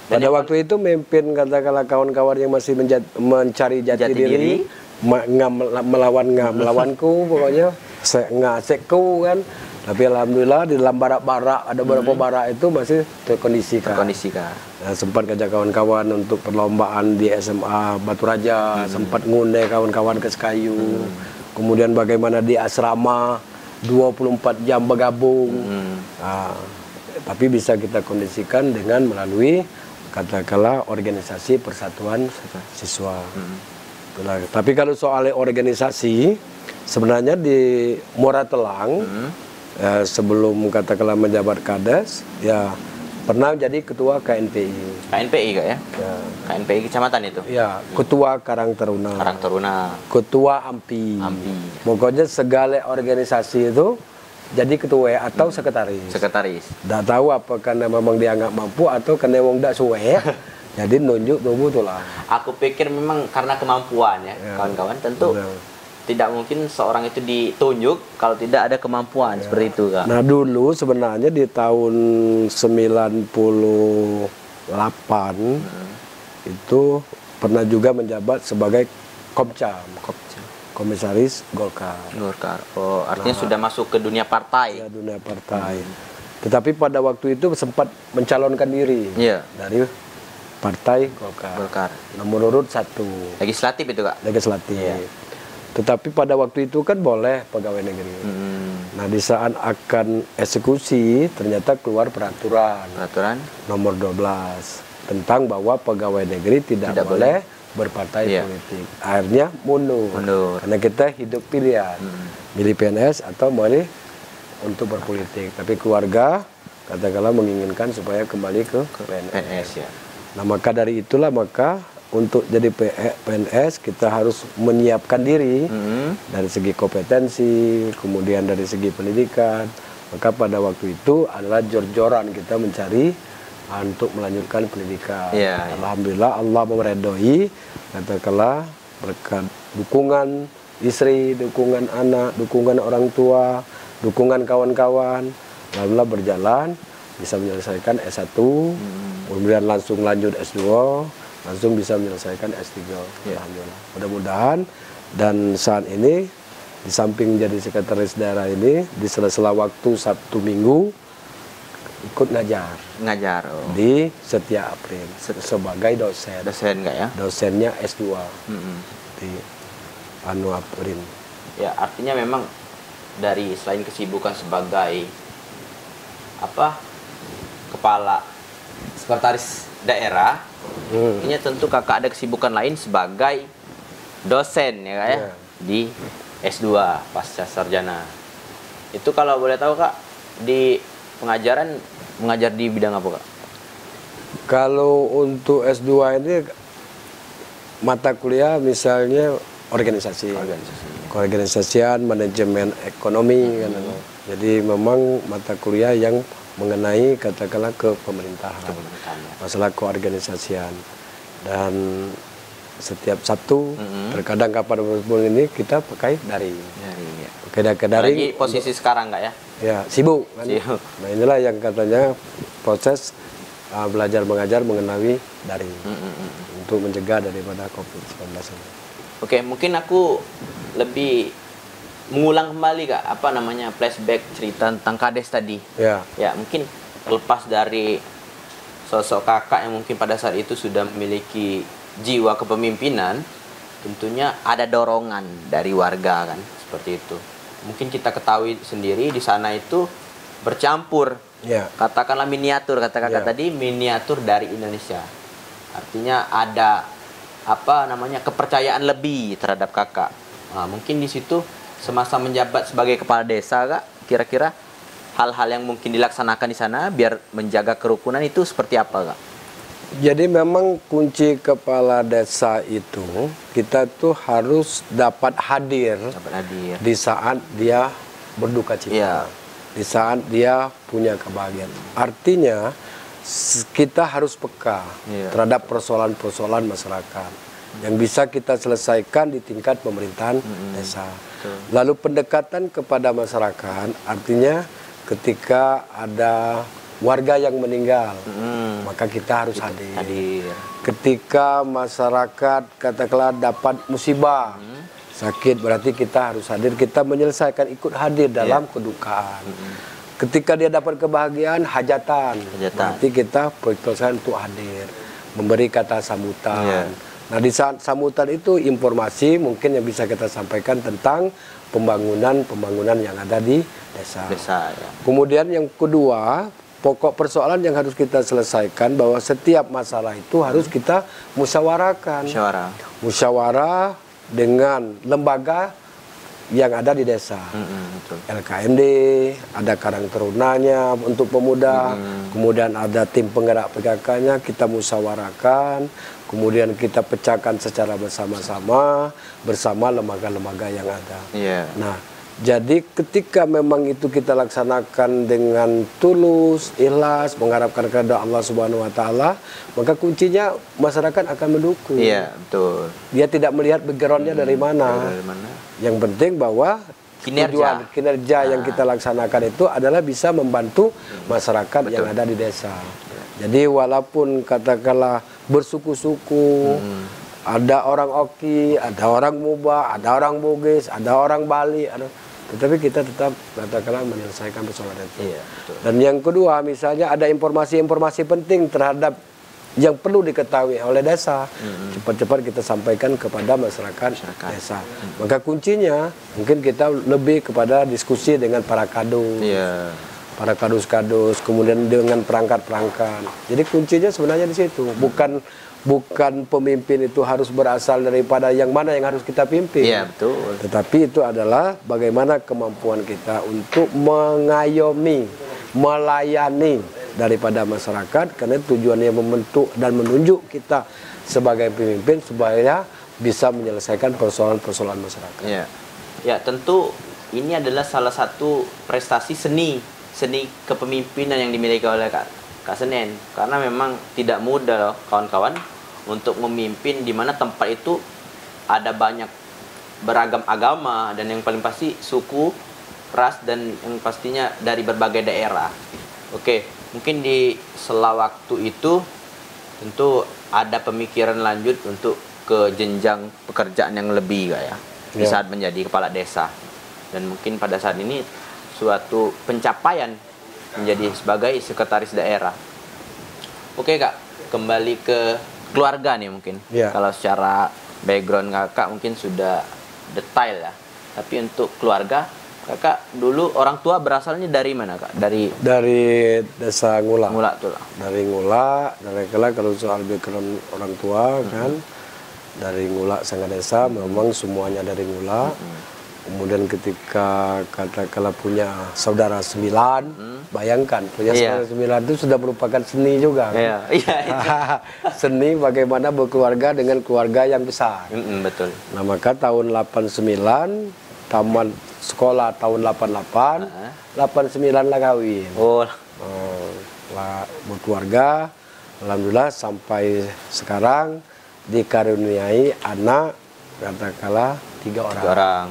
Dan pada waktu itu memimpin katakanlah kawan-kawan yang masih mencari jati diri. Melawanku pokoknya sekku kan, tapi alhamdulillah di dalam barak-barak ada beberapa barak itu masih terkondisikan. Nah, sempat ngajak kawan-kawan untuk perlombaan di SMA Batu Raja, sempat ngundang kawan-kawan ke Sekayu, kemudian bagaimana di asrama 24 jam bergabung. Nah, tapi bisa kita kondisikan dengan melalui katakanlah organisasi persatuan siswa. Tapi kalau soal organisasi sebenarnya di Muara Telang sebelum katakanlah menjabat Kades ya pernah jadi ketua KNPI. KNPI Kak ya? KNPI kecamatan itu? Ya, ketua Karang Taruna. Ketua AMPI. Pokoknya segala organisasi itu jadi ketua atau sekretaris. Tidak tahu apakah memang dianggap mampu atau karena wong tidak suwe. Jadi nunjuk tubuh itulah. Aku pikir memang karena kemampuan ya, kawan-kawan. Tentu tidak mungkin seorang itu ditunjuk kalau tidak ada kemampuan seperti itu, Kak. Nah, dulu sebenarnya di tahun 98 itu pernah juga menjabat sebagai Komcam. Komisaris Golkar. Oh, artinya sudah masuk ke dunia partai. Ya, dunia partai. Tetapi pada waktu itu sempat mencalonkan diri dari Partai Golkar. Nomor urut 1. Legislatif itu Kak? Legislatif. Tetapi pada waktu itu kan boleh pegawai negeri. Nah di saat akan eksekusi ternyata keluar peraturan nomor 12 tentang bahwa pegawai negeri tidak boleh berpartai politik. Akhirnya mundur. Karena kita hidup pilihan. Milih PNS atau milih untuk berpolitik. Tapi keluarga katakanlah menginginkan supaya kembali ke PNS. Nah maka dari itulah untuk jadi PNS kita harus menyiapkan diri dari segi kompetensi, kemudian dari segi pendidikan. Maka pada waktu itu adalah jor-joran kita mencari untuk melanjutkan pendidikan. Alhamdulillah Allah meridhoi katakanlah berkat dukungan istri, dukungan anak, dukungan orang tua, dukungan kawan-kawan, alhamdulillah berjalan bisa menyelesaikan S1, kemudian langsung lanjut S2, langsung bisa menyelesaikan S3. Alhamdulillah. Mudah-mudahan, dan saat ini di samping jadi sekretaris daerah ini, di sela-sela waktu Sabtu Minggu ikut ngajar di Setia Aprim sebagai dosen. Dosen nggak ya? Dosennya S2 di Anu Aprim. Ya, artinya memang dari selain kesibukan sebagai kepala sekretaris daerah, ini tentu kakak ada kesibukan lain sebagai dosen ya kak ya, di S2 pasca sarjana. Itu kalau boleh tahu kak, di pengajaran mengajar di bidang apa kak? Kalau untuk S2 ini mata kuliah misalnya keorganisasian, manajemen ekonomi kan. Jadi memang mata kuliah yang mengenai katakanlah kepemerintahan, masalah keorganisasian. Dan setiap Sabtu terkadang kapan ini kita pakai daring. Pakai daring. Lagi posisi sekarang nggak ya? Ya, sibuk kan. Nah, inilah yang katanya proses belajar mengajar mengenai daring untuk mencegah daripada COVID-19 ini. Oke, mungkin aku lebih mengulang kembali kak, flashback cerita tentang Kades tadi. Ya, mungkin lepas dari sosok kakak yang mungkin pada saat itu sudah memiliki jiwa kepemimpinan, tentunya ada dorongan dari warga kan, seperti itu. Mungkin kita ketahui sendiri di sana itu bercampur, katakanlah miniatur, kata kakak tadi, miniatur dari Indonesia. Artinya ada kepercayaan lebih terhadap kakak. Nah, mungkin di situ semasa menjabat sebagai kepala desa kak, kira-kira hal-hal yang mungkin dilaksanakan di sana biar menjaga kerukunan itu seperti apa kak? Jadi memang kunci kepala desa itu kita tuh harus dapat hadir di saat dia berduka cita, di saat dia punya kebahagiaan. Artinya kita harus peka terhadap persoalan-persoalan masyarakat yang bisa kita selesaikan di tingkat pemerintahan desa. Lalu pendekatan kepada masyarakat artinya ketika ada warga yang meninggal, maka kita harus hadir. Ketika masyarakat katakanlah dapat musibah, sakit, berarti kita harus hadir. Kita menyelesaikan, ikut hadir dalam kedukaan. Ketika dia dapat kebahagiaan, hajatan. Berarti kita berusaha untuk hadir, memberi kata sambutan. Nah, di saat sambutan itu informasi mungkin yang bisa kita sampaikan tentang pembangunan yang ada di desa. Kemudian yang kedua, pokok persoalan yang harus kita selesaikan bahwa setiap masalah itu harus kita musyawarahkan. Musyawarah dengan lembaga yang ada di desa. LKMD, ada Karang Tarunanya untuk pemuda, kemudian ada tim penggerak PKK-nya, kita musyawarahkan, kemudian kita pecahkan secara bersama-sama bersama lembaga-lembaga yang ada. Nah, jadi ketika memang itu kita laksanakan dengan tulus, ikhlas, mengharapkan kepada Allah Subhanahu wa taala, maka kuncinya masyarakat akan mendukung. Betul. Dia tidak melihat background-nya dari mana. Yang penting bahwa kinerja yang kita laksanakan itu adalah bisa membantu masyarakat yang ada di desa. Jadi walaupun katakanlah bersuku-suku, ada orang Oki, ada orang Muba, ada orang Bugis, ada orang Bali, tetapi kita tetap katakanlah menyelesaikan persoalan itu. Dan yang kedua, misalnya ada informasi-informasi penting terhadap yang perlu diketahui oleh desa, cepat-cepat kita sampaikan kepada masyarakat desa. Maka kuncinya mungkin kita lebih kepada diskusi dengan para kadus, para kadus-kadus, kemudian dengan perangkat-perangkat. Jadi kuncinya sebenarnya di situ, bukan pemimpin itu harus berasal daripada yang mana yang harus kita pimpin. Betul. Tetapi itu adalah bagaimana kemampuan kita untuk mengayomi, melayani daripada masyarakat, karena tujuannya membentuk dan menunjuk kita sebagai pemimpin supaya bisa menyelesaikan persoalan-persoalan masyarakat. Ya, tentu ini adalah salah satu prestasi seni kepemimpinan yang dimiliki oleh Kak Senen, karena memang tidak mudah loh kawan-kawan untuk memimpin di mana tempat itu ada banyak beragam agama dan yang paling pasti suku, ras, dan yang pastinya dari berbagai daerah. Oke, mungkin di sela waktu itu tentu ada pemikiran lanjut untuk ke jenjang pekerjaan yang lebih Kak ya. Di Ya. saat menjadi kepala desa. Dan mungkin pada saat ini suatu pencapaian menjadi sebagai sekretaris daerah. Oke Kak, kembali ke keluarga nih mungkin. Ya. Kalau secara background Kakak mungkin sudah detail ya. Tapi untuk keluarga, Kakak dulu orang tua berasalnya dari mana Kak? Dari Dari desa Ngula. Ngula tuh lah. Dari Ngula, dari kalau soal background orang tua kan, dari Ngula sangat desa, memang semuanya dari Ngula. Kemudian ketika katakanlah punya saudara 9, bayangkan punya Iya. saudara 9 itu sudah merupakan seni juga. Kan? Iya, iya. Seni bagaimana berkeluarga dengan keluarga yang besar. Betul. Nah maka tahun 89 tamat sekolah tahun 88, 89 lah kawin. Oh, Lah berkeluarga, alhamdulillah sampai sekarang dikaruniai anak katakanlah 3 orang. 3 orang.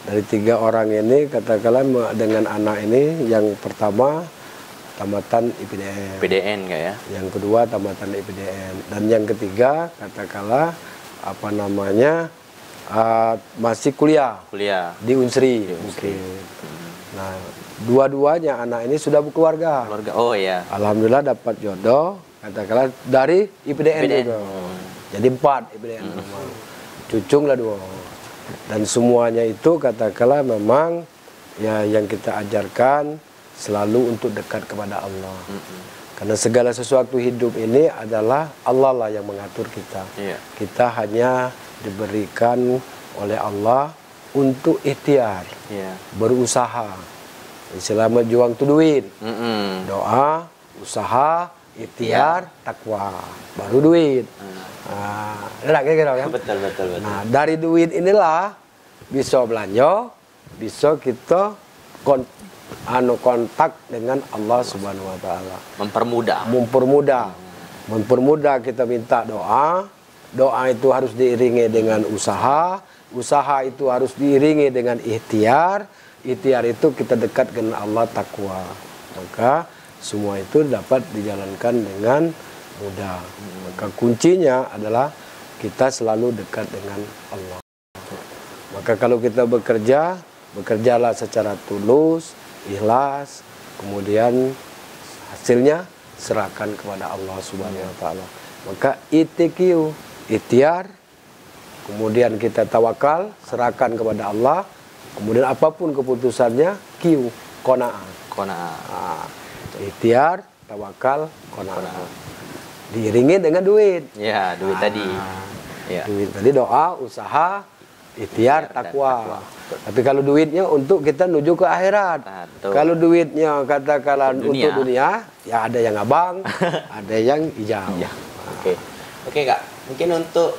Dari 3 orang ini katakanlah dengan anak ini yang pertama tamatan IPDN. PDN Kak ya. Yang kedua tamatan IPDN dan yang ketiga katakanlah apa namanya masih kuliah Kuliah. di Unsri. Di Unsri. Mungkin. Nah, dua-duanya anak ini sudah berkeluarga. Keluarga. Oh iya. Alhamdulillah dapat jodoh katakanlah dari IPDN IPDN. juga. Jadi 4 IPDN memang. Cucung lah 2. Dan semuanya itu katakanlah memang ya yang kita ajarkan selalu untuk dekat kepada Allah. Karena segala sesuatu hidup ini adalah Allah lah yang mengatur kita. Iya. Kita hanya diberikan oleh Allah untuk ikhtiar, Iya. berusaha. Selama juang tu duit, doa, usaha, ikhtiar, takwa, baru duit. Nah, kira-kira kan? Betul. Nah, dari duit inilah bisa belanja, bisa kita kontak dengan Allah Subhanahu wa taala. Mempermudah kita minta doa. Doa itu harus diiringi dengan usaha. Usaha itu harus diiringi dengan ikhtiar. Ikhtiar itu kita dekat dengan Allah, takwa. Maka semua itu dapat dijalankan dengan mudah. Maka kuncinya adalah kita selalu dekat dengan Allah. Maka kalau kita bekerja, bekerjalah secara tulus, ikhlas, kemudian hasilnya serahkan kepada Allah Subhanahu wa taala. Maka ITQ, ikhtiar, kemudian kita tawakal, serahkan kepada Allah, kemudian apapun keputusannya, Q, qanaah. Ikhtiar, tawakal, qanaah. Diiringi dengan duit. Ya, duit tadi. Ya. Duit tadi doa, usaha, ikhtiar, takwa. Tapi kalau duitnya untuk kita menuju ke akhirat. Kalau duitnya katakanlah untuk dunia, ya ada yang abang, ada yang hijau. Iya. Oke Kak. Mungkin untuk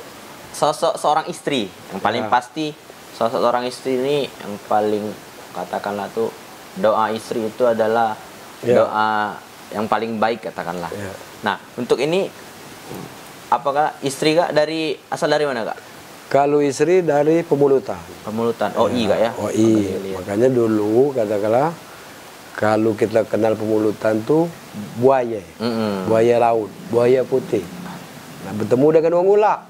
sosok seorang istri yang paling pasti sosok seorang istri ini yang paling katakanlah tuh doa istri itu adalah doa yang paling baik katakanlah. Nah, untuk ini apakah istri Kak asal dari mana Kak? Kalau istri dari Pemulutan. Pemulutan. OI Kak ya? OI. Makanya dulu katakanlah kalau kita kenal Pemulutan tuh buaya. Buaya laut, buaya putih. Nah, bertemu dengan wong ulak.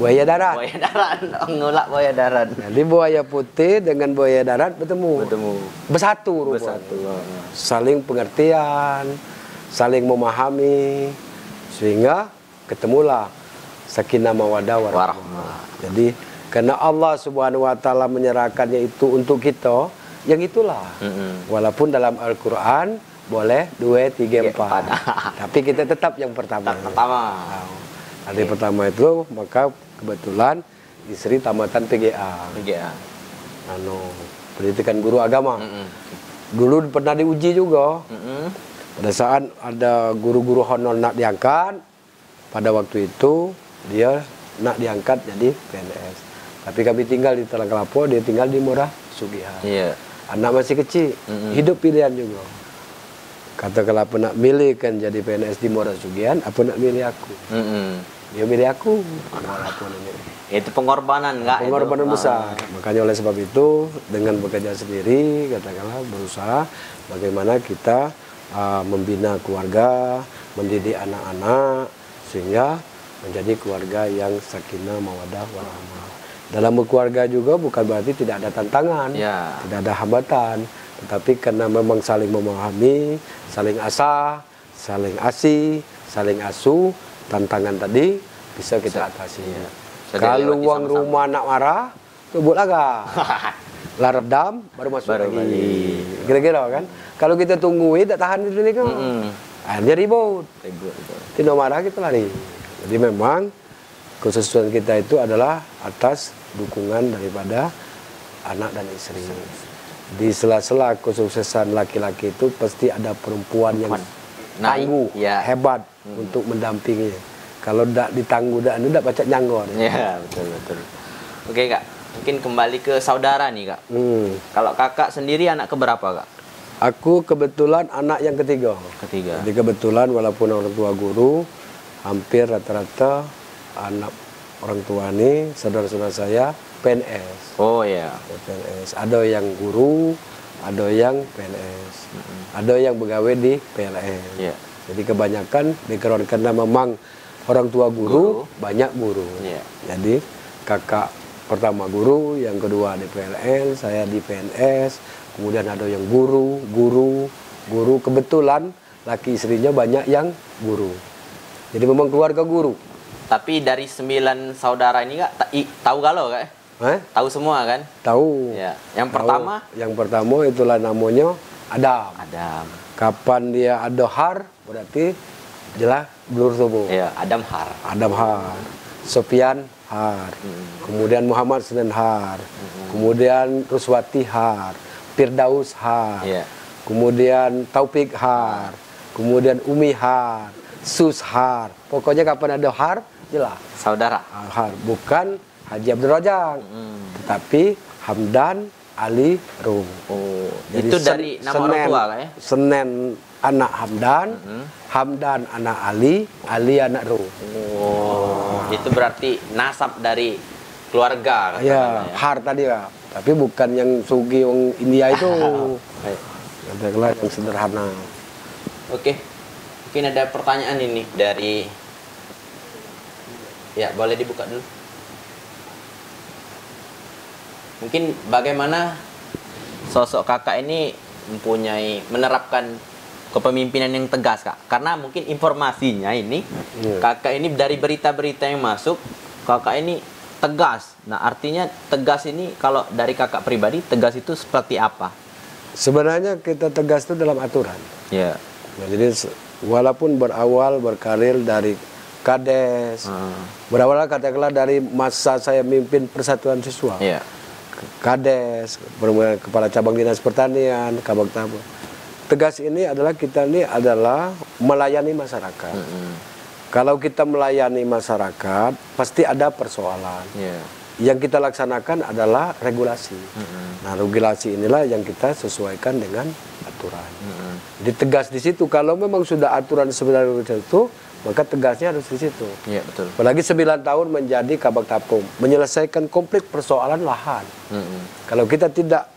Buaya darat. Buaya darat, ngulak buaya darat. Jadi buaya putih dengan buaya darat bertemu. Bersatu rupanya. Saling pengertian, saling memahami, sehingga ketemulah sakinah mawaddah warahmah. Jadi karena Allah Subhanahu wa taala menyerahkannya itu untuk kita, yang itulah. Walaupun dalam Al-Qur'an boleh 2, 3, 4. Tapi kita tetap yang pertama. Hari pertama itu maka kebetulan istri tamatan PGA. Pendidikan guru agama. Dulu pernah diuji juga. Pada saat ada guru-guru honor nak diangkat, pada waktu itu dia nak diangkat jadi PNS. Tapi kami tinggal di Talang Kelapo, dia tinggal di Murah Sugihan. Anak masih kecil, hidup pilihan juga. Kata kalau apa nak milih kan jadi PNS di Murah Sugihan, apa nak milih aku? Dia milih aku. Itu pengorbanan enggak? Pengorbanan besar. Makanya oleh sebab itu dengan bekerja sendiri, katakanlah berusaha bagaimana kita membina keluarga, mendidik anak-anak, sehingga menjadi keluarga yang sakinah, mawaddah, warahmah. Dalam berkeluarga juga bukan berarti tidak ada tantangan, tidak ada hambatan, tetapi karena memang saling memahami, saling asah, saling asih, saling asuh, tantangan tadi bisa kita atasi. Kalau uang rumah nak marah, tubuk laga. Lah redam, baru masuk lagi. Kira-kira kan. Kalau kita tungguin, tak tahan di sini kan. Akhirnya ribut. Tidak marah, kita lari. Jadi memang kesuksesan kita itu adalah atas dukungan daripada anak dan istri. Di sela-sela kesuksesan laki-laki itu pasti ada perempuan yang tangguh, hebat untuk mendampingi. Kalau tidak ditangguh, tidak baca nyanggor. Ya, betul. Oke, Kak. Mungkin kembali ke saudara nih, Kak. Kalau kakak sendiri anak keberapa, Kak? Aku kebetulan anak yang ketiga. Jadi kebetulan walaupun orang tua guru, hampir rata-rata anak orang tua ini, saudara-saudara saya, PNS. Oh ya. PNS. Ada yang guru, ada yang PNS. Ada yang begawe di PLN. Jadi kebanyakan karena memang orang tua guru, banyak guru. Jadi kakak pertama guru, yang kedua di PLN, saya di PNS. Kemudian ada yang guru. Kebetulan laki istrinya banyak yang guru. Jadi memang keluarga guru. Tapi dari 9 saudara ini, Kak, tahu galau, Kak? Tahu semua kan? Tahu. Ya. Yang pertama? Yang pertama itulah namanya Adam. Kapan dia ada har, berarti jelas blur tubuh. Ya, Adam Har. Sofian Har. Kemudian Muhammad Senen Har. Kemudian Ruswati Har. Firdaus Har. Kemudian Taufik Har. Kemudian Umi Har. Sus Har. Pokoknya kapan ada Har, jelas saudara. Har. Bukan Haji Abdul Rajak, tetapi Hamdan Ali Rum. Jadi itu dari nama orang tua, kan ya? Senen anak Hamdan, Hamdan anak Ali, Ali anak Rum. Itu berarti nasab dari keluarga. Ya, Har tadi, Pak. Tapi bukan yang sugi yang India itu. Adalah yang sederhana. Oke. Mungkin ada pertanyaan ini dari, ya boleh dibuka dulu. Mungkin bagaimana sosok kakak ini menerapkan kepemimpinan yang tegas, Kak? Karena mungkin informasinya ini, kakak ini dari berita-berita yang masuk, kakak ini tegas. Nah, artinya tegas ini kalau dari kakak pribadi, tegas itu seperti apa? Sebenarnya kita tegas itu dalam aturan. Nah, jadi walaupun berkarir dari Kades, berawal katakanlah dari masa saya mimpin Persatuan Siswa. Kades, kepala cabang dinas pertanian, kabag tabung. Tegas ini adalah kita ini adalah melayani masyarakat. Kalau kita melayani masyarakat, pasti ada persoalan. Yang kita laksanakan adalah regulasi. Nah, regulasi inilah yang kita sesuaikan dengan aturan. Jadi tegas di situ. Kalau memang sudah aturan sebenarnya itu, maka tegasnya harus di situ. Betul. Apalagi 9 tahun menjadi kabag tapung, menyelesaikan konflik persoalan lahan. Kalau kita tidak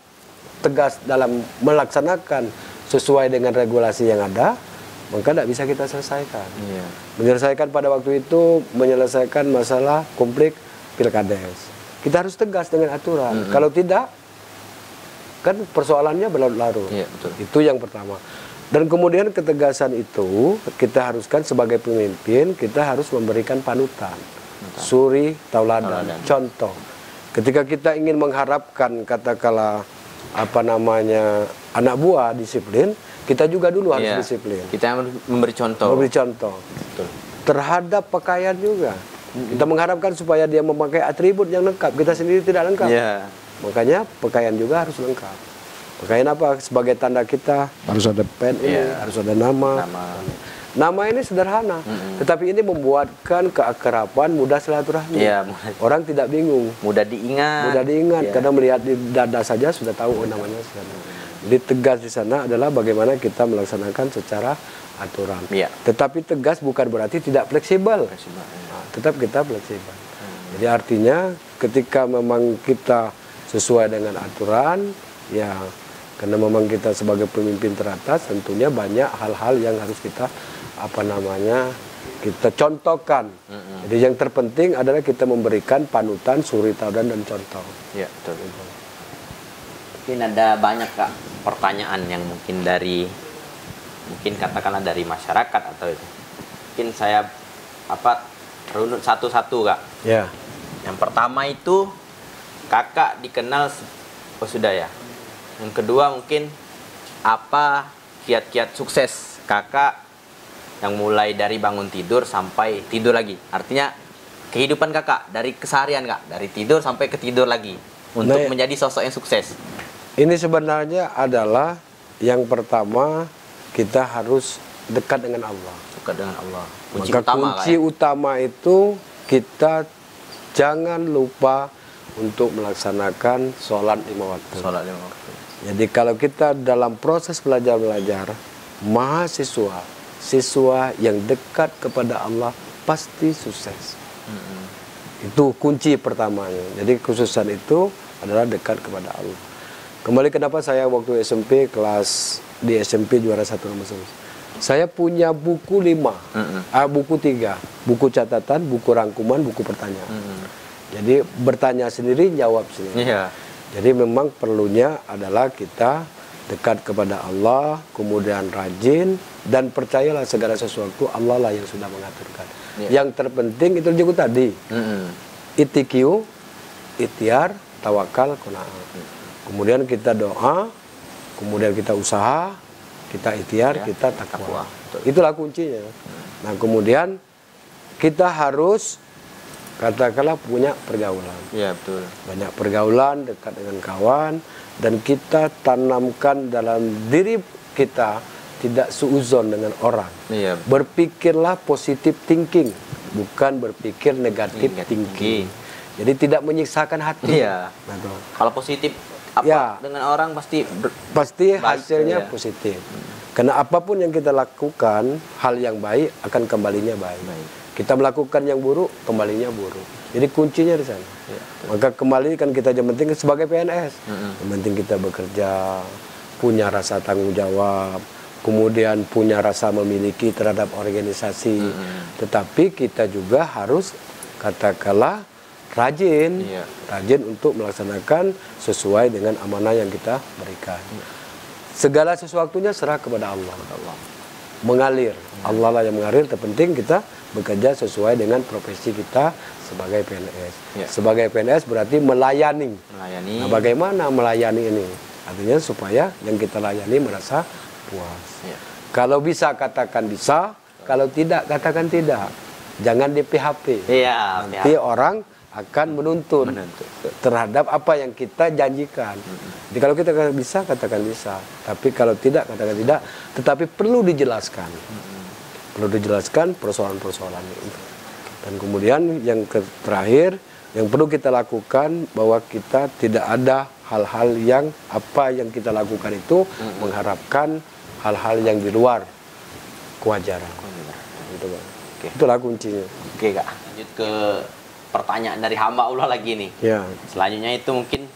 tegas dalam melaksanakan sesuai dengan regulasi yang ada, maka tidak bisa kita selesaikan. Menyelesaikan pada waktu itu, menyelesaikan masalah konflik pilkades. Kita harus tegas dengan aturan. Kalau tidak, kan persoalannya berlarut-larut. Itu yang pertama. Dan kemudian ketegasan itu kita haruskan sebagai pemimpin, kita harus memberikan panutan, suri tauladan, contoh. Ketika kita ingin mengharapkan katakanlah anak buah disiplin, kita juga dulu harus disiplin. Kita memberi contoh. Terhadap pakaian juga. Kita mengharapkan supaya dia memakai atribut yang lengkap. Kita sendiri tidak lengkap. Makanya pakaian juga harus lengkap. Pakaian apa? Sebagai tanda kita harus ada pen ini, harus ada nama. Nama ini sederhana, tetapi ini membuatkan keakraban, mudah silaturahmi. Orang tidak bingung. Mudah diingat. Karena melihat di dada saja sudah tahu namanya. Jadi tegas di sana adalah bagaimana kita melaksanakan secara aturan. Tetapi tegas bukan berarti tidak fleksibel. Tetap kita fleksibel. Jadi artinya ketika memang kita sesuai dengan aturan, ya karena memang kita sebagai pemimpin teratas tentunya banyak hal-hal yang harus kita kita contohkan. Jadi yang terpenting adalah kita memberikan panutan, suri taudan dan contoh. Ya, betul. Mungkin ada banyak Kak pertanyaan yang mungkin katakanlah dari masyarakat atau itu. Mungkin saya runut satu-satu Kak. Ya. Yang pertama itu Kakak dikenal sudah ya. Yang kedua mungkin apa kiat-kiat sukses Kakak yang mulai dari bangun tidur sampai tidur lagi. Artinya kehidupan Kakak dari keseharian Kak, dari tidur sampai ke tidur lagi untuk menjadi sosok yang sukses. Ini sebenarnya adalah yang pertama kita harus dekat dengan Allah. Dekat dengan Allah. Kunci utama itu kita jangan lupa untuk melaksanakan sholat 5 waktu. Sholat 5 waktu. Jadi kalau kita dalam proses belajar siswa yang dekat kepada Allah pasti sukses. Itu kunci pertamanya. Jadi kesuksesan itu adalah dekat kepada Allah. Kembali kenapa saya waktu SMP di SMP juara 1 nomor 1. Saya punya buku 5, buku 3, buku catatan, buku rangkuman, buku pertanyaan. Jadi bertanya sendiri, jawab sendiri. Jadi memang perlunya adalah kita dekat kepada Allah, kemudian rajin, dan percayalah segala sesuatu Allah lah yang sudah mengaturkan. Yang terpenting itu juga tadi, ITQ, ikhtiar, tawakal, qanaah. Kemudian kita doa, kemudian kita usaha, kita ikhtiar, kita takwa. Itulah kuncinya. Nah kemudian kita harus katakanlah punya pergaulan. Iya betul. Banyak pergaulan, dekat dengan kawan, dan kita tanamkan dalam diri kita tidak suuzon dengan orang. Iya. Berpikirlah positive thinking, bukan berpikir negatif thinking. Jadi tidak menyiksakan hati. Iya. Betul. Kalau positif dengan orang pasti hasilnya positif. Karena apapun yang kita lakukan, hal yang baik akan kembalinya baik. Kita melakukan yang buruk, kembalinya buruk. Jadi kuncinya di sana. Maka kembali kan kita yang penting sebagai PNS. Yang penting kita bekerja, punya rasa tanggung jawab, kemudian punya rasa memiliki terhadap organisasi. Tetapi kita juga harus katakanlah rajin untuk melaksanakan sesuai dengan amanah yang kita berikan. Segala sesuatunya serah kepada Allah. Mengalir. Allah lah yang mengalir. Terpenting kita bekerja sesuai dengan profesi kita sebagai PNS. Sebagai PNS berarti melayani. Nah, bagaimana melayani ini? Artinya supaya yang kita layani merasa puas. Kalau bisa katakan bisa, kalau tidak katakan tidak. Jangan di PHP. Nanti orang akan menuntut terhadap apa yang kita janjikan. Jadi kalau kita bisa katakan bisa, tapi kalau tidak katakan tidak. Tetapi perlu dijelaskan. Perlu dijelaskan persoalan-persoalan itu. Dan kemudian yang terakhir yang perlu kita lakukan bahwa kita tidak ada hal-hal yang apa yang kita lakukan itu mengharapkan hal-hal yang di luar kewajaran. Gitu, Bang. Itulah kuncinya. Oke, Kak. Lanjut ke pertanyaan dari hamba Allah lagi nih. Selanjutnya itu mungkin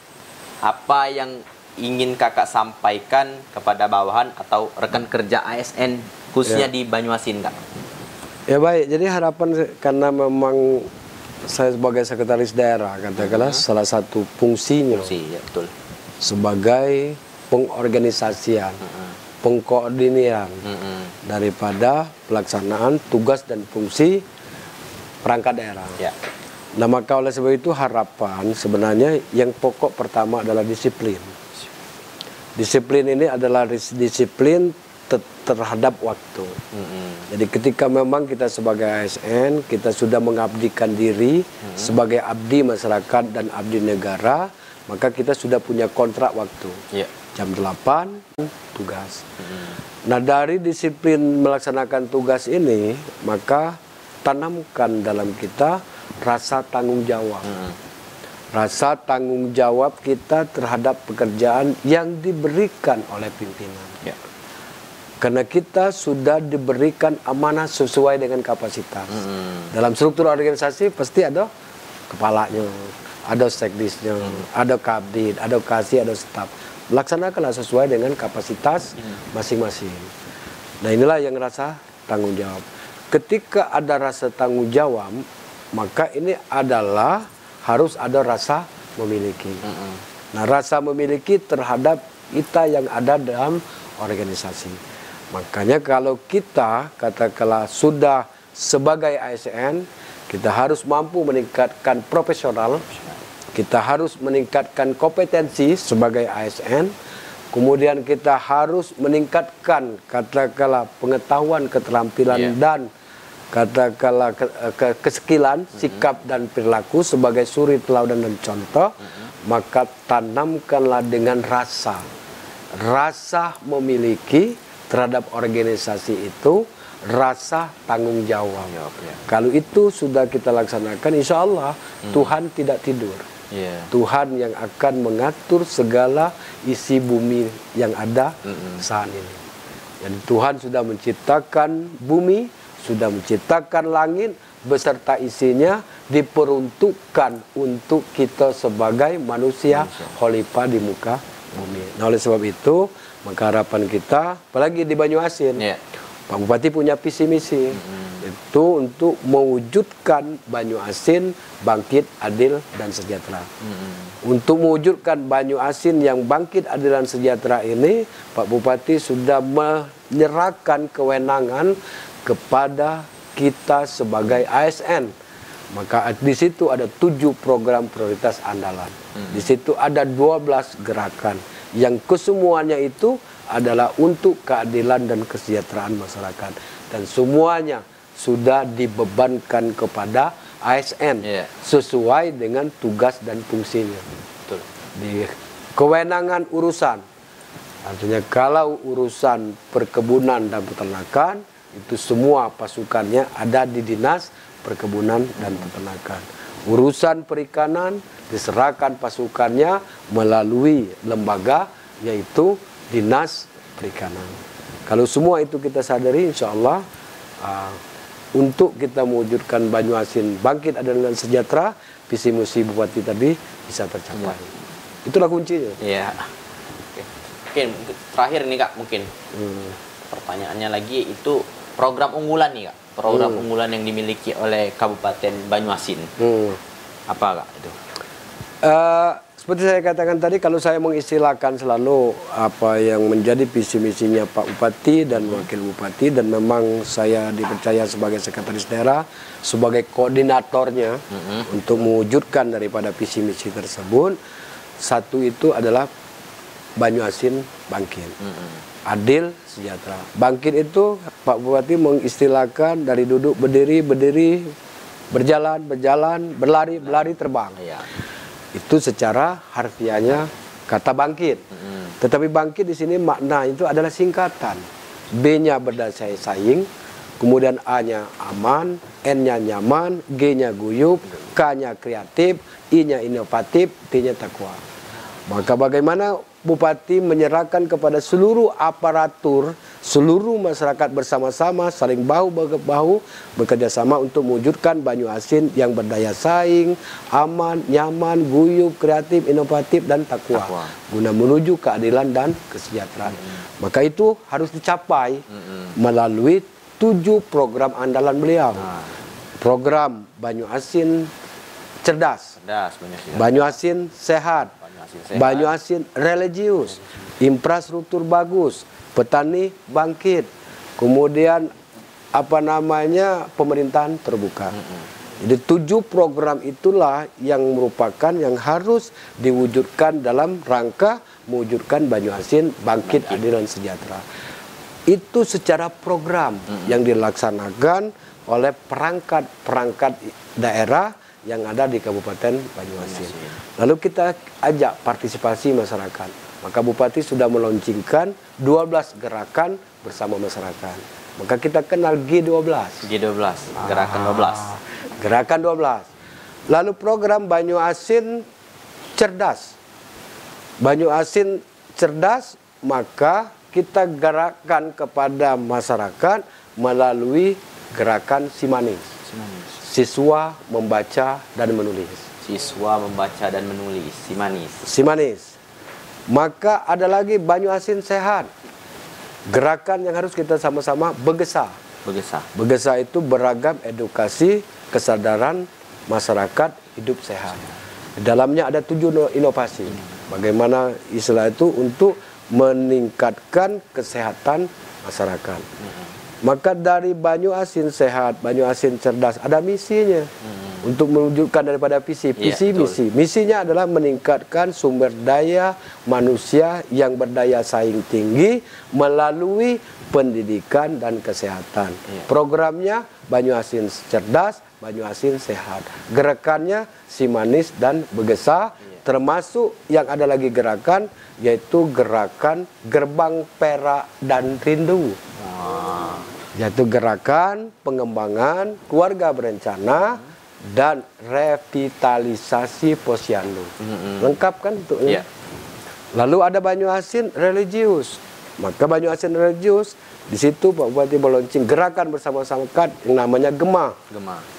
apa yang ingin Kakak sampaikan kepada bawahan atau rekan kerja ASN khususnya di Banyuasin, Kak? Ya baik, jadi harapan karena memang saya sebagai sekretaris daerah katakanlah salah satu fungsinya betul. Sebagai pengorganisasian, pengkoordiniran daripada pelaksanaan tugas dan fungsi perangkat daerah. Nah maka oleh sebab itu harapan sebenarnya yang pokok pertama adalah disiplin. Disiplin ini adalah disiplin terhadap waktu. Jadi ketika memang kita sebagai ASN, kita sudah mengabdikan diri sebagai abdi masyarakat dan abdi negara, maka kita sudah punya kontrak waktu. Jam 8, tugas. Nah dari disiplin melaksanakan tugas ini, maka tanamkan dalam kita rasa tanggung jawab. Rasa tanggung jawab kita terhadap pekerjaan yang diberikan oleh pimpinan. Karena kita sudah diberikan amanah sesuai dengan kapasitas. Dalam struktur organisasi pasti ada kepalanya, ada sekdisnya, ada kabdit, ada kasih, ada staf. Laksanakanlah sesuai dengan kapasitas masing-masing. Nah inilah yang rasa tanggung jawab. ketika ada rasa tanggung jawab, maka ini adalah harus ada rasa memiliki. Nah, rasa memiliki terhadap kita yang ada dalam organisasi. Makanya kalau kita katakanlah sudah sebagai ASN, kita harus mampu meningkatkan profesional, kita harus meningkatkan kompetensi sebagai ASN, kemudian kita harus meningkatkan katakanlah pengetahuan, keterampilan dan katakanlah keskilan, sikap dan perilaku sebagai suri teladan dan contoh, maka tanamkanlah dengan rasa memiliki terhadap organisasi itu, rasa tanggung jawab. Kalau itu sudah kita laksanakan, insya Allah Tuhan tidak tidur. Tuhan yang akan mengatur segala isi bumi yang ada saat ini. Dan Tuhan sudah menciptakan bumi, sudah menciptakan langit beserta isinya, diperuntukkan untuk kita sebagai manusia khalifah di muka bumi. Nah, oleh sebab itu, maka harapan kita, apalagi di Banyuasin, Pak Bupati punya visi misi, itu untuk mewujudkan Banyuasin bangkit, adil, dan sejahtera. Untuk mewujudkan Banyuasin yang bangkit, adil, dan sejahtera ini, Pak Bupati sudah menyerahkan kewenangan kepada kita sebagai ASN. Maka di situ ada 7 program prioritas andalan. Di situ ada 12 gerakan yang kesemuanya itu adalah untuk keadilan dan kesejahteraan masyarakat, dan semuanya sudah dibebankan kepada ASN sesuai dengan tugas dan fungsinya. Di kewenangan urusan, artinya kalau urusan perkebunan dan peternakan, itu semua pasukannya ada di Dinas Perkebunan dan Peternakan. Urusan perikanan diserahkan pasukannya melalui lembaga, yaitu Dinas Perikanan. Kalau semua itu kita sadari, insya Allah untuk kita mewujudkan Banyuasin bangkit, adil, dan sejahtera, visi misi Bupati tadi bisa tercapai. Itulah kuncinya. Iya. Oke, terakhir nih Kak, mungkin pertanyaannya lagi itu program unggulan nih Kak, program unggulan yang dimiliki oleh Kabupaten Banyuasin. Apa Kak itu? Seperti saya katakan tadi, kalau saya mengistilahkan selalu apa yang menjadi visi misinya Pak Bupati dan Wakil Bupati, dan memang saya dipercaya sebagai sekretaris daerah, sebagai koordinatornya untuk mewujudkan daripada visi misi tersebut. Satu itu adalah Banyuasin bangkit, adil, sejahtera. Bangkit itu Pak Bupati mengistilahkan dari duduk berdiri, berdiri, berjalan, berjalan, berlari, berlari, terbang. Itu secara harfiahnya kata bangkit. Tetapi bangkit di sini makna itu adalah singkatan. B-nya berdasar saing, kemudian A-nya aman, N-nya nyaman, G-nya guyup, K-nya kreatif, I-nya inovatif, T-nya takwa. Maka bagaimana Bupati menyerahkan kepada seluruh aparatur, seluruh masyarakat bersama-sama, saling bahu-bahu bekerja sama untuk mewujudkan Banyuasin yang berdaya saing, aman, nyaman, guyup, kreatif, inovatif, dan takwa. Guna menuju keadilan dan kesejahteraan. Maka itu harus dicapai melalui 7 program andalan beliau. Program Banyuasin cerdas, Banyuasin sehat, Banyuasin religius, infrastruktur bagus, petani bangkit, kemudian pemerintahan terbuka. Jadi 7 program itulah yang merupakan yang harus diwujudkan dalam rangka mewujudkan Banyuasin bangkit, adil, dan sejahtera. Itu secara program yang dilaksanakan oleh perangkat-perangkat daerah yang ada di Kabupaten Banyuasin. Lalu kita ajak partisipasi masyarakat. Maka Bupati sudah meluncurkan 12 gerakan bersama masyarakat. Maka kita kenal G12. Gerakan 12. Gerakan 12. Lalu program Banyuasin cerdas. Banyuasin cerdas, maka kita gerakkan kepada masyarakat melalui gerakan Simanis. Siswa membaca dan menulis. Siswa membaca dan menulis, Simanis. Simanis. Maka ada lagi Banyuasin sehat. Gerakan yang harus kita sama-sama bergesah. Begesa. Begesa itu beragam edukasi kesadaran masyarakat hidup sehat. Di dalamnya ada 7 inovasi. Bagaimana istilah itu untuk meningkatkan kesehatan masyarakat. Maka dari Banyu Asin sehat, Banyu Asin cerdas, ada misinya. Untuk mewujudkan daripada visi, misi. Misinya adalah meningkatkan sumber daya manusia yang berdaya saing tinggi melalui pendidikan dan kesehatan. Programnya Banyu Asin cerdas, Banyu Asin sehat. Gerakannya Simanis dan Begesa, termasuk yang ada lagi gerakan, yaitu gerakan Gerbang Perak dan Rindu. Yaitu gerakan pengembangan keluarga berencana dan revitalisasi posyandu. Lengkap kan untuk ini? Lalu ada Banyu Asin religius. Maka Banyu Asin religius, di situ Pak Bupati melaunching gerakan bersama-sama yang namanya Gema.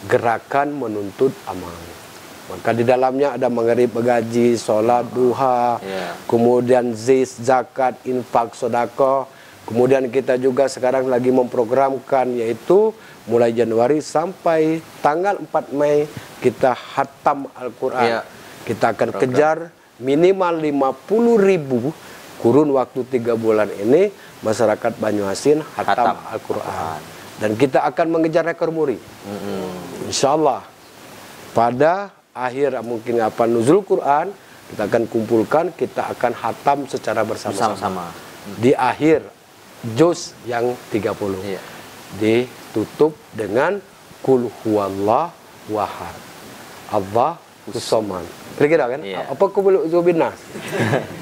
Gerakan menuntut amal. Maka di dalamnya ada mengerib begaji, sholat duha, kemudian zakat, infak, sodako. Kemudian kita juga sekarang lagi memprogramkan, yaitu mulai Januari sampai tanggal 4 Mei kita khatam Al-Quran. Kita akan kejar minimal 50.000 kurun waktu 3 bulan ini masyarakat Banyu Asin khatam Al-Quran. Dan kita akan mengejar rekor muri. Insya Allah pada akhir mungkin nuzul Quran kita akan kumpulkan, kita akan khatam secara bersama-sama. Di akhir juz yang 30 ditutup dengan Qul huwallahu ahad, Allahus samad. Kira-kira kan? Apa qul binas?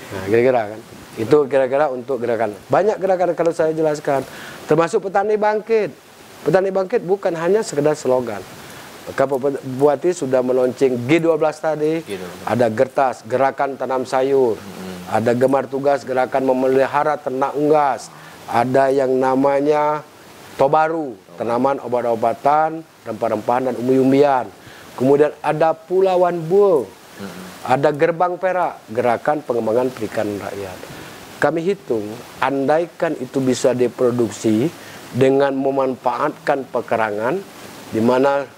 Nah, kira-kira kan? Itu kira-kira untuk gerakan. Banyak gerakan kalau saya jelaskan. Termasuk petani bangkit. Petani bangkit bukan hanya sekedar slogan. Maka Pak Bupati sudah meluncing G12 tadi. Ada Gertas, gerakan tanam sayur. Ada Gemar Tugas, gerakan memelihara ternak unggas. Ada yang namanya Tobaru, tanaman obat-obatan, rempah-rempahan dan umbi-umbian. Kemudian ada Pulauan Buo. Ada Gerbang Perak, gerakan pengembangan perikanan rakyat. Kami hitung, andaikan itu bisa diproduksi dengan memanfaatkan pekarangan, di mana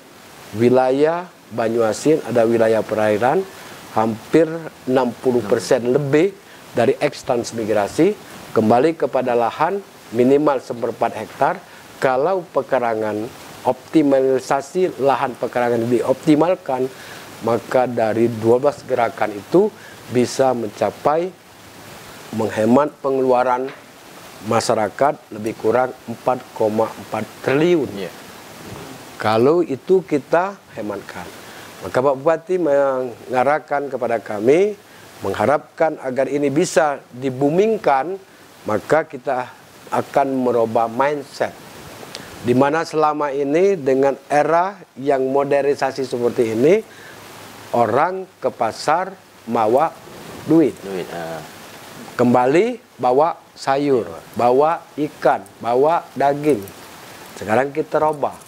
wilayah Banyu Asin ada wilayah perairan, hampir 60% lebih dari ekstransmigrasi, kembali kepada lahan minimal 1/4 hektar. Kalau pekarangan, optimalisasi lahan pekarangan dioptimalkan, maka dari 12 gerakan itu bisa mencapai menghemat pengeluaran masyarakat lebih kurang 4,4 triliun. Kalau itu kita hematkan. Maka Pak Bupati mengarahkan kepada kami, mengharapkan agar ini bisa dibumingkan, maka kita akan merubah mindset. Di mana selama ini dengan era yang modernisasi seperti ini, orang ke pasar bawa duit. Kembali bawa sayur, bawa ikan, bawa daging. Sekarang kita robah.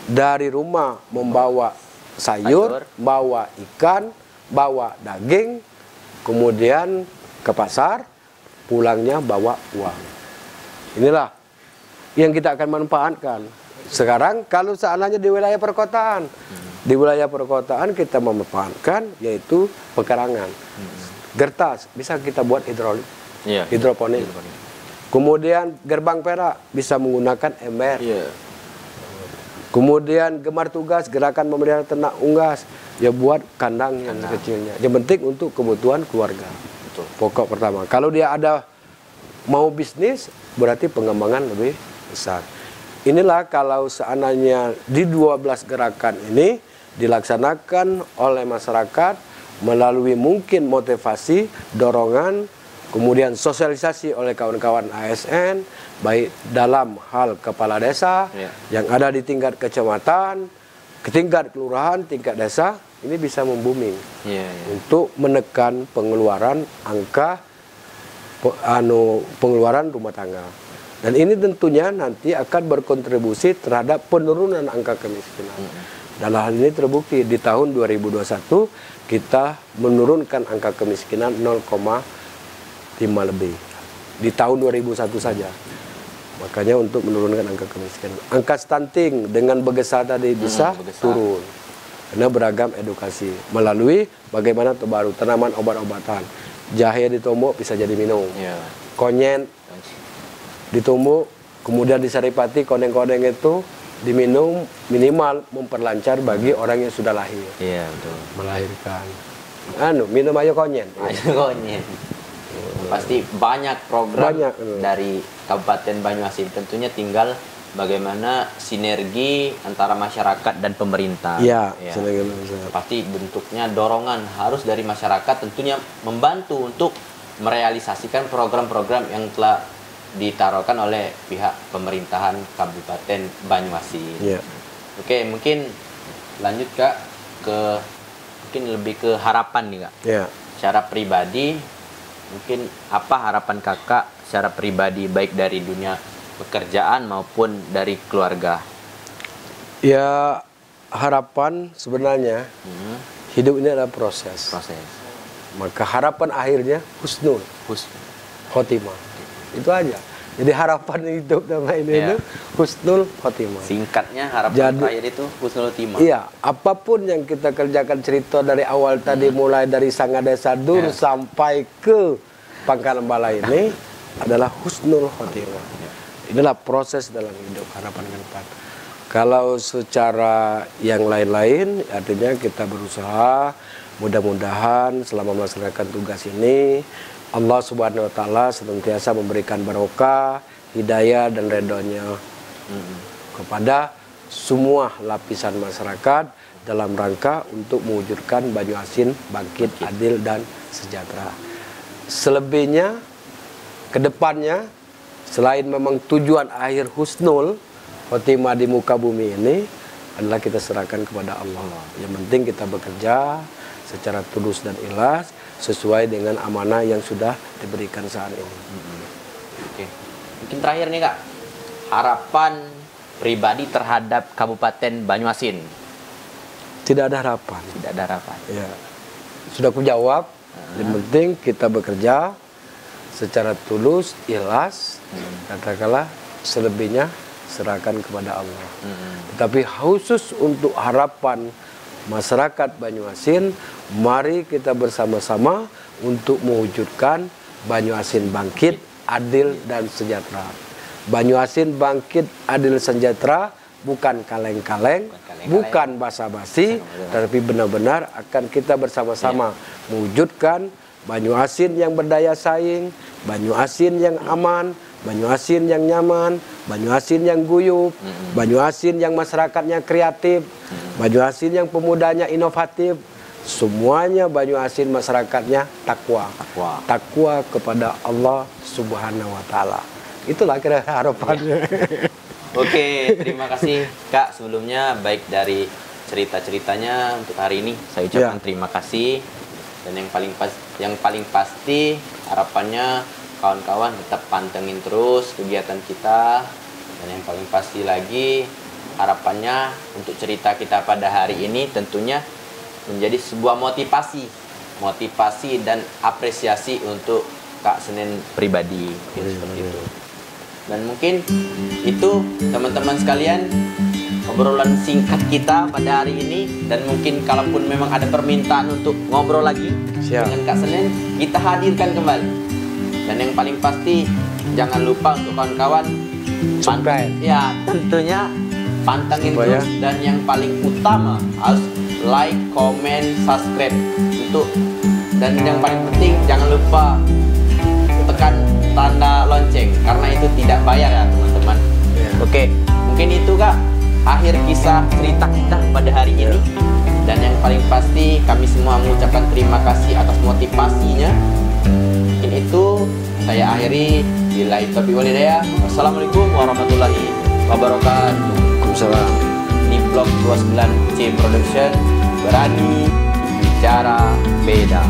Dari rumah membawa sayur, bawa ikan, bawa daging, kemudian ke pasar, pulangnya bawa uang. Inilah yang kita akan manfaatkan. Sekarang kalau seandainya di wilayah perkotaan, di wilayah perkotaan kita memanfaatkan yaitu pekarangan. Gertas bisa kita buat hidrolik, hidroponik. Kemudian Gerbang Perak bisa menggunakan ember. Kemudian Gemar Tugas, gerakan memelihara ternak unggas, ya buat kandang yang kecilnya. Yang penting untuk kebutuhan keluarga. Pokok pertama. Kalau dia ada mau bisnis, berarti pengembangan lebih besar. Inilah kalau seandainya di 12 gerakan ini dilaksanakan oleh masyarakat melalui mungkin motivasi, dorongan, kemudian sosialisasi oleh kawan-kawan ASN, baik dalam hal kepala desa yang ada di tingkat kecamatan, ke tingkat kelurahan, tingkat desa, ini bisa membuming untuk menekan pengeluaran angka pengeluaran rumah tangga. Dan ini tentunya nanti akan berkontribusi terhadap penurunan angka kemiskinan. Dan hal ini terbukti di tahun 2021 kita menurunkan angka kemiskinan 0,5 lebih. Di tahun 2001 saja. Makanya untuk menurunkan angka kemiskinan. Angka stunting dengan Begesa tadi bisa turun. Karena beragam edukasi melalui bagaimana baru tanaman obat-obatan. Jahe ditumbuk bisa jadi minum. Konyen ditumbuk, kemudian disaripati, koneng-koneng itu diminum, minimal memperlancar bagi orang yang sudah lahir. Iya, betul. Melahirkan. Minum ayo konyen. Ayo konyen. Pasti banyak program dari Kabupaten Banyuasin. Tentunya tinggal bagaimana sinergi antara masyarakat dan pemerintah. Iya, pasti bentuknya dorongan harus dari masyarakat tentunya membantu untuk merealisasikan program-program yang telah ditaruhkan oleh pihak pemerintahan Kabupaten Banyuasin. Iya. Oke, mungkin lanjut Kak mungkin lebih ke harapan nih Kak. Iya. Secara pribadi, mungkin apa harapan Kakak secara pribadi baik dari dunia pekerjaan maupun dari keluarga? Ya, harapan sebenarnya hidup ini adalah proses. Maka harapan akhirnya husnul khotimah. Itu aja. Jadi harapan hidup sama ini itu husnul khotimah. Singkatnya harapan terakhir itu husnul khotimah. Iya, apapun yang kita kerjakan cerita dari awal tadi mulai dari Sangga Desa Dur sampai ke Pangkalan Balai ini adalah husnul khotimah. Inilah proses dalam hidup, harapan ke depan. Kalau secara yang lain-lain, artinya kita berusaha, mudah-mudahan selama melaksanakan tugas ini, Allah Subhanahu Wa Taala senantiasa memberikan barokah, hidayah dan ridhonya kepada semua lapisan masyarakat dalam rangka untuk mewujudkan Banyuasin bangkit, adil dan sejahtera. Selebihnya, kedepannya, selain memang tujuan akhir husnul khotimah di muka bumi ini adalah kita serahkan kepada Allah. Yang penting kita bekerja secara tulus dan ikhlas sesuai dengan amanah yang sudah diberikan saat ini. Oke. Mungkin terakhir nih Kak, harapan pribadi terhadap Kabupaten Banyuasin. Tidak ada harapan. Tidak ada harapan. Ya. Sudah aku jawab. Yang penting kita bekerja secara tulus, ikhlas, katakanlah selebihnya serahkan kepada Allah. Tetapi khusus untuk harapan masyarakat Banyuasin, mari kita bersama-sama untuk mewujudkan Banyuasin bangkit, adil dan sejahtera. Banyuasin bangkit, adil sejahtera bukan kaleng-kaleng, bukan basa-basi, tapi benar-benar akan kita bersama-sama mewujudkan Banyuasin yang berdaya saing, Banyuasin yang aman, Banyuasin yang nyaman, Banyuasin yang guyup, Banyuasin yang masyarakatnya kreatif, Banyuasin yang pemudanya inovatif, semuanya Banyuasin masyarakatnya takwa. Takwa kepada Allah Subhanahu Wa Taala. Itulah kira harapannya. Oke, terima kasih Kak sebelumnya baik dari cerita-ceritanya untuk hari ini saya ucapkan terima kasih. Dan yang paling pasti harapannya kawan-kawan tetap pantengin terus kegiatan kita. Dan yang paling pasti lagi harapannya untuk cerita kita pada hari ini tentunya menjadi sebuah motivasi dan apresiasi untuk Kak Senin pribadi seperti itu. Dan mungkin itu teman-teman sekalian obrolan singkat kita pada hari ini. Dan mungkin kalaupun memang ada permintaan untuk ngobrol lagi dengan Kak Senin, kita hadirkan kembali. Dan yang paling pasti jangan lupa untuk kawan-kawan tentunya pantengin terus. Dan yang paling utama harus like, comment, subscribe dan yang paling penting jangan lupa tekan tanda lonceng karena itu tidak bayar ya teman-teman. Oke, mungkin itu Kak akhir kisah cerita kita pada hari ini. Dan yang paling pasti kami semua mengucapkan terima kasih atas motivasinya. Mungkin itu saya akhiri. Billahi taufiq wal hidayah. Wassalamualaikum warahmatullahi wabarakatuh. Waalaikumsalam. Di Blok 29C Production, berani bicara beda.